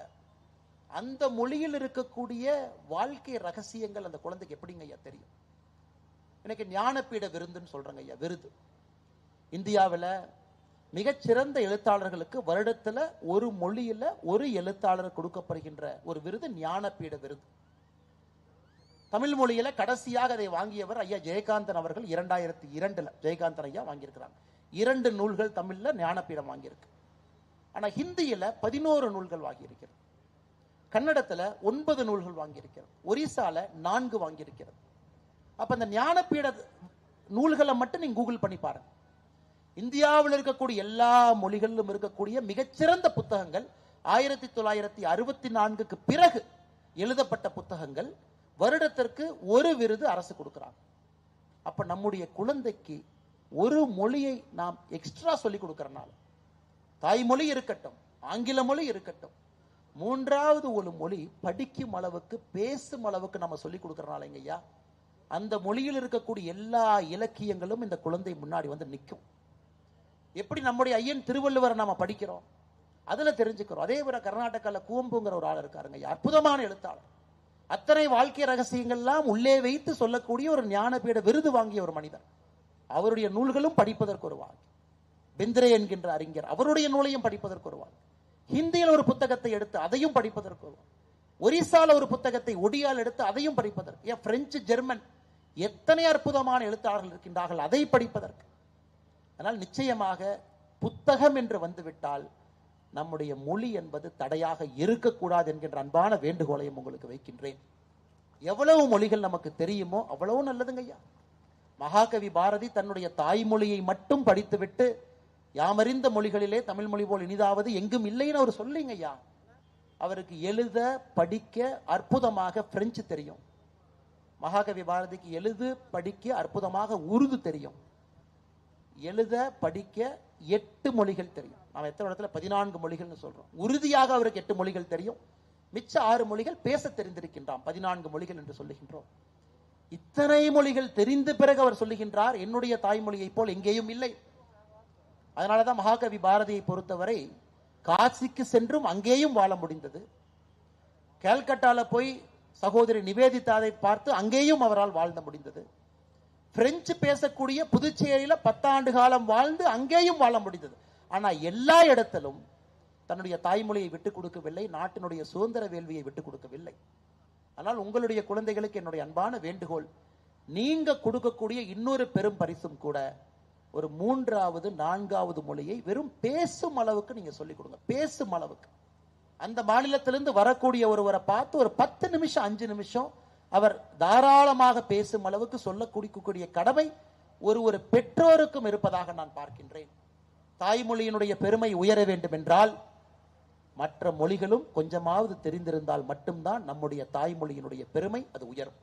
அந்த மொழியில் இருக்கக்கூடிய வாழ்க்கை ரகசியங்கள் அந்த குழந்தைக்கு எப்படிங்க ஐயா தெரியும்? எனக்கு ஞானபீட விருதுன்னு சொல்றாங்க ஐயா. விருது இந்தியாவில் மிகச்சிறந்த எழுத்தாளர்களுக்கு வருடத்துல ஒரு மொழியில ஒரு எழுத்தாளர் கொடுக்கப்படுகின்ற ஒரு விருது ஞானபீட விருது. தமிழ் மொழியில கடைசியாக அதை வாங்கியவர் ஐயா ஜெயகாந்தன் அவர்கள் 2002 ஜெயகாந்தன் ஐயா வாங்கியிருக்கிறாங்க. 2 நூல்கள் தமிழ்ல ஞானபீடம் வாங்கியிருக்கு. ஆனா ஹிந்தியில 11 நூல்கள் வாங்கியிருக்கிறது. கன்னடத்துல 9 நூல்கள் வாங்கியிருக்கிறது. ஒரிசால 4 வாங்கியிருக்கிறது. அப்ப இந்த ஞானபீட நூல்களை மட்டும் நீங்க கூகுள் பண்ணி பாருங்க. இந்தியாவில் இருக்கக்கூடிய எல்லா மொழிகளிலும் இருக்கக்கூடிய மிகச்சிறந்த புத்தகங்கள் 1964க்கு பிறகு எழுதப்பட்ட புத்தகங்கள் வருடத்திற்கு ஒரு விருது அரசு கொடுக்கிறாங்க. அப்ப நம்முடைய குழந்தைக்கு ஒரு மொழியை நாம் எக்ஸ்ட்ரா சொல்லி கொடுக்கறனால, தாய்மொழி இருக்கட்டும் ஆங்கில மொழி இருக்கட்டும், மூன்றாவது ஒரு மொழி படிக்கும் அளவுக்கு பேசும் அளவுக்கு நம்ம சொல்லி கொடுக்கறனால ஐயா அந்த மொழியில் இருக்கக்கூடிய எல்லா இலக்கியங்களும் இந்த குழந்தை முன்னாடி வந்து நிற்கும். எப்படி நம்முடைய ஐயன் திருவள்ளுவரை நாம படிக்கிறோம், அதுல தெரிஞ்சுக்கிறோம். அதே போல கர்நாடகால குவம்புங்கிற ஒரு ஆள் இருக்காருங்க, அற்புதமான எழுத்தாளர். அத்தனை வாழ்க்கை ரகசியங்கள்லாம் உள்ளே வைத்து சொல்லக்கூடிய ஒரு ஞானபீட விருது வாங்கிய ஒரு மனிதர். அவருடைய நூல்களும் படிப்பதற்கு ஒரு வாழ்க்கை. பிந்திரே என்கின்ற அறிஞர், அவருடைய நூலையும் படிப்பதற்கு ஒரு வாழ்க்கை. ஹிந்தியில் ஒரு புத்தகத்தை எடுத்து அதையும் படிப்பதற்கு ஒரு வாழ்க்கை. ஒரிசால ஒரு புத்தகத்தை ஒடியால் எடுத்து அதையும் படிப்பதற்கு. பிரெஞ்சு ஜெர்மன் எத்தனை அற்புதமான எழுத்தாளர்கள் இருக்கின்றார்கள் அதை படிப்பதற்கு. அதனால் நிச்சயமாக புத்தகம் என்று வந்துவிட்டால் நம்முடைய மொழி என்பது தடையாக இருக்கக்கூடாது என்கின்ற அன்பான வேண்டுகோளையும் உங்களுக்கு வைக்கின்றேன். எவ்வளவு மொழிகள் நமக்கு தெரியுமோ அவ்வளவு நல்லதுங்க ஐயா. மகாகவி பாரதி தன்னுடைய தாய்மொழியை மட்டும் படித்துவிட்டு யாமறிந்த மொழிகளிலே தமிழ் மொழி போல் இனிதாவது எங்கும் இல்லைன்னு அவர் சொல்லிங்க ஐயா. அவருக்கு எழுத படிக்க அற்புதமாக பிரெஞ்சு தெரியும். மகாகவி பாரதிக்கு எழுது படிக்க அற்புதமாக உருது தெரியும். எழுத படிக்க 8 மொழிகள் தெரியும். நாம் எத்தனை இடத்துல 14 மொழிகள்னு சொல்றோம். உறுதியாக அவருக்கு 8 மொழிகள் தெரியும். மிச்ச 6 மொழிகள் பேச தெரிந்திருக்கின்றான். 14 மொழிகள் என்று சொல்லுகின்றோம். இத்தனை மொழிகள் தெரிந்த பிறகு அவர் சொல்லுகின்றார், என்னுடைய தாய்மொழியை போல் எங்கேயும் இல்லை. அதனாலதான் மகாகவி பாரதியை பொறுத்தவரை காசிக்கு சென்றும் அங்கேயும் வாழ முடிந்தது. கல்கட்டால போய் சகோதரி நிவேதிதாவை பார்த்து அங்கேயும் அவரால் வாழ்ந்த முடிந்தது. பிரெஞ்சு பேசக்கூடிய புதுச்சேரியில 10 ஆண்டு காலம் வாழ்ந்து அங்கேயும் வாழ முடிந்தது. ஆனா எல்லா இடத்திலும் தன்னுடைய தாய்மொழியை விட்டுக் கொடுக்கவில்லை, நாட்டினுடைய சுதந்திர வேள்வியை விட்டுக் கொடுக்கவில்லை. ஆனால் உங்களுடைய குழந்தைகளுக்கு என்னுடைய அன்பான வேண்டுகோள், நீங்க கொடுக்கக்கூடிய இன்னொரு பெரும் பரிசும் கூட ஒரு 3வது 4வது மொழியை வெறும் பேசும் அளவுக்கு நீங்க சொல்லிக் கொடுங்க. பேசும் அளவுக்கு அந்த மாநிலத்திலிருந்து வரக்கூடிய ஒருவரை பார்த்து ஒரு 10 நிமிஷம் 5 நிமிஷம் அவர் தாராளமாக பேசும் அளவுக்கு சொல்லக்கூடிய கடமை ஒரு பெற்றோருக்கும் இருப்பதாக நான் பார்க்கின்றேன். தாய்மொழியினுடைய பெருமை உயர வேண்டும் என்றால் மற்ற மொழிகளும் கொஞ்சமாவது தெரிந்திருந்தால் மட்டும்தான் நம்முடைய தாய்மொழியினுடைய பெருமை அது உயரும்.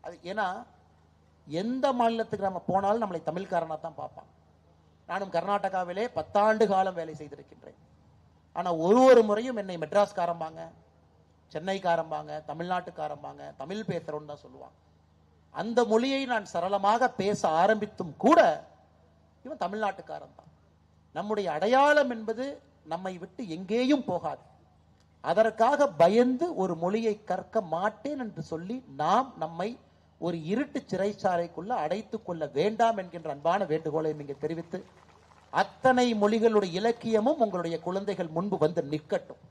அது ஏன்னா எந்த மாநிலத்துக்கு நம்ம போனாலும் நம்மளை தமிழ்காரனா தான் பார்ப்பான். நானும் கர்நாடகாவிலே 10 ஆண்டு காலம் வேலை செய்திருக்கின்றேன். ஆனா ஒரு முறையும் என்னை மெட்ராஸ்காரம்பாங்க, சென்னைக்காரம்பாங்க, தமிழ்நாட்டுக்காரம்பாங்க, தமிழ் பேசுறோன்னு தான் சொல்லுவாங்க. அந்த மொழியை நான் சரளமாக பேச ஆரம்பித்தும் கூட இவன் தமிழ்நாட்டுக்காரன் தான். நம்முடைய அடையாளம் என்பது நம்மை விட்டு எங்கேயும் போகாது. அதற்காக பயந்து ஒரு மொழியை கற்க மாட்டேன் என்று சொல்லி நாம் நம்மை ஒரு இருட்டு சிறைச்சாலைக்குள்ள அடைத்துக் கொள்ள வேண்டாம் என்கின்ற அன்பான வேண்டுகோளை நீங்க தெரிவித்து, அத்தனை மொழிகளுடைய இலக்கியமும் உங்களுடைய குழந்தைகள் முன்பு வந்து நிற்கட்டும்.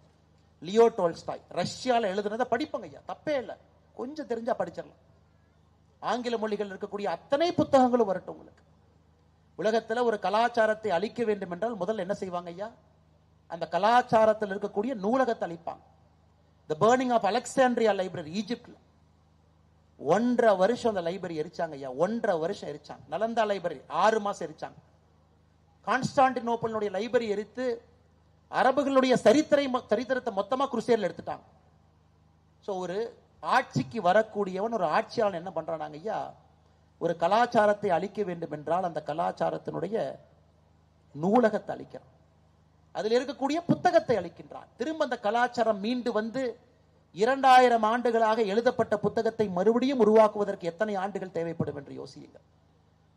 லியோ டோல்ஸ்டாய் ரஷ்யால எழுதுனதை படிப்பங்க ஐயா, தப்பே இல்லை, கொஞ்சம் தெரிஞ்சா படிச்சிடலாம். ஆங்கில மொழிகள் இருக்கக்கூடிய அத்தனை புத்தகங்களும் வரட்டும். உங்களுக்கு உலகத்துல ஒரு கலாச்சாரத்தை அழிக்க வேண்டும் என்றால் முதல்ல என்ன செய்வாங்க ஐயா? அந்த கலாச்சாரத்தில் இருக்கக்கூடிய நூலகத்தை அழிப்பாங்க. தி பர்னிங் ஆஃப் அலெக்சாண்ட்ரியா லைப்ரரி ஈஜிப்ட்ல 1.5 வருஷம் அந்த லைப்ரரி எரிச்சாங்க ஐயா. 1.5 வருஷம் எரிச்சாங்க. நலந்தா லைப்ரரி 6 மாசம் எரிச்சாங்க. கான்ஸ்டான்டினோப்பிளுடைய லைப்ரரி எரித்து அரபுகளுடைய சரித்திரத்தை மொத்தமா குருசேர்ல எடுத்துட்டாங்க. சோ ஒரு ஆட்சிக்கு வரக்கூடியவன், ஒரு ஆட்சியாளன் என்ன பண்றானாங்க ஐயா? ஒரு கலாச்சாரத்தை அழிக்க வேண்டும் என்றால் அந்த கலாச்சாரத்தினுடைய நூலகத்தை அழிக்கிறான், அதில் இருக்கக்கூடிய புத்தகத்தை அளிக்கின்றான். திரும்ப அந்த கலாச்சாரம் மீண்டு வந்து 2000 ஆண்டுகளாக எழுதப்பட்ட புத்தகத்தை மறுபடியும் உருவாக்குவதற்கு எத்தனை ஆண்டுகள் தேவைப்படும் என்று யோசியுங்கள்.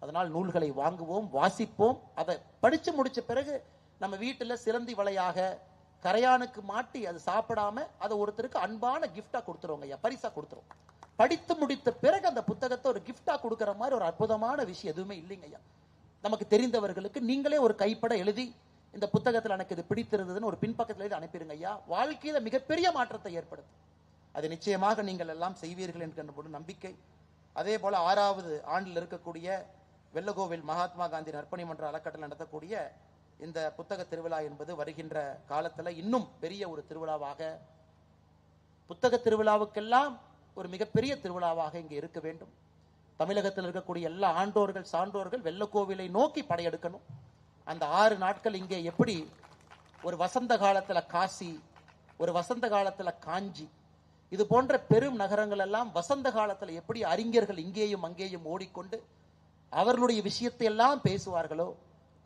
அதனால் நூல்களை வாங்குவோம், வாசிப்போம். அதை படிச்சு முடிச்ச பிறகு நம்ம வீட்டுல சிலந்தி வலையாக கரையானுக்கு மாட்டி அது சாப்பிடாம அதை ஒருத்தருக்கு அன்பான கிஃப்டா கொடுத்துருவோங்க ஐயா, பரிசா கொடுத்துருவோம். படித்து முடித்த பிறகு அந்த புத்தகத்தை ஒரு கிஃப்டா கொடுக்கிற மாதிரி ஒரு அற்புதமான விஷயம் எதுவுமே இல்லைங்க ஐயா. நமக்கு தெரிந்தவர்களுக்கு நீங்களே ஒரு கைப்பட எழுதி, இந்த புத்தகத்தில் எனக்கு இது பிடித்திருந்ததுன்னு ஒரு பின்பக்கத்தில் எழுதி அனுப்பிடுங்க ஐயா. வாழ்க்கையில மிகப்பெரிய மாற்றத்தை ஏற்படுத்தும். அது நிச்சயமாக நீங்கள் எல்லாம் செய்வீர்கள் என்கின்ற நம்பிக்கை. அதே போல 6வது ஆண்டில் இருக்கக்கூடிய வெள்ளகோவில் மகாத்மா காந்தி நற்பணி மன்ற அறக்கட்டளை நடத்தக்கூடிய இந்த புத்தக திருவிழா என்பது வருகின்ற காலத்துல இன்னும் பெரிய ஒரு திருவிழாவாக, புத்தக திருவிழாவுக்கெல்லாம் ஒரு மிகப்பெரிய திருவிழாவாக இங்கே இருக்க வேண்டும். தமிழகத்தில் இருக்கக்கூடிய எல்லா ஆண்டோர்கள் சான்றோர்கள் வெள்ளக்கோவிலை நோக்கி படையெடுக்கணும். அந்த 6 நாட்கள் இங்கே எப்படி ஒரு வசந்த காலத்துல காசி, ஒரு வசந்த காலத்துல காஞ்சி, இது போன்ற பெரும் நகரங்கள் எல்லாம் வசந்த காலத்துல எப்படி அறிஞர்கள் இங்கேயும் அங்கேயும் ஓடிக்கொண்டு அவர்களுடைய விஷயத்தை எல்லாம் பேசுவார்களோ,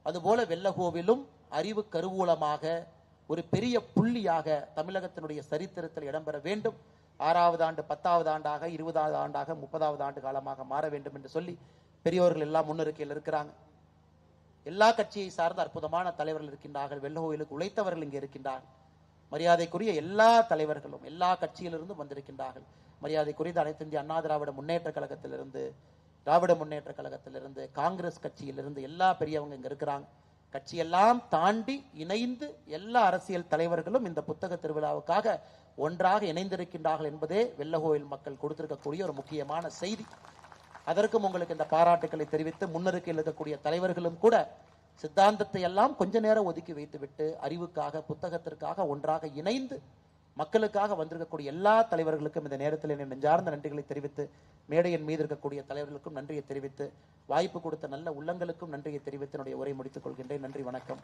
அதுபோல வெள்ளகோவிலும் அறிவு கருவூலமாக ஒரு பெரிய புள்ளியாக தமிழகத்தினுடைய சரித்திரத்தில் இடம்பெற வேண்டும். 6வது ஆண்டு 10வது ஆண்டாக 20வது ஆண்டாக 30வது ஆண்டு காலமாக மாற வேண்டும் என்று சொல்லி பெரியோர்கள் எல்லாம் முன்னறிக்கையில் இருக்கிறாங்க. எல்லா கட்சியை சார்ந்த அற்புதமான தலைவர்கள் இருக்கின்றார்கள். வெள்ளகோவிலுக்கு உழைத்தவர்கள் இங்கே இருக்கின்றார்கள். மரியாதைக்குரிய எல்லா தலைவர்களும் எல்லா கட்சியிலிருந்தும் வந்திருக்கின்றார்கள். மரியாதைக்குரிய அனைத்து இந்திய அண்ணா திராவிட முன்னேற்ற கழகத்திலிருந்து, திராவிட முன்னேற்ற கழகத்திலிருந்து, காங்கிரஸ் கட்சியிலிருந்து எல்லா பெரியவங்க இங்க இருக்கிறாங்க. கட்சியெல்லாம் தாண்டி இணைந்து எல்லா அரசியல் தலைவர்களும் இந்த புத்தக திருவிழாவுக்காக ஒன்றாக இணைந்திருக்கின்றார்கள் என்பதே வெள்ளகோவில் மக்கள் கொடுத்திருக்கக்கூடிய ஒரு முக்கியமான செய்தி. அதற்கும் உங்களுக்கு இந்த பாராட்டுக்களை தெரிவித்து, முன்னறிக்கையில் இருக்கக்கூடிய தலைவர்களும் கூட சித்தாந்தத்தை எல்லாம் கொஞ்ச நேரம் ஒதுக்கி வைத்துவிட்டு அறிவுக்காக புத்தகத்திற்காக ஒன்றாக இணைந்து மக்களுக்காக வந்திருக்கக்கூடிய எல்லா தலைவர்களுக்கும் இந்த நேரத்தில் என் நெஞ்சார்ந்த நன்றிகளை தெரிவித்து, மேடையின் மீது இருக்கக்கூடிய தலைவர்களுக்கும் நன்றியை தெரிவித்து, வாய்ப்பு கொடுத்த நல்ல உள்ளங்களுக்கும் நன்றியை தெரிவித்து என்னுடைய உரை முடித்துக் கொள்கின்றேன். நன்றி, வணக்கம்.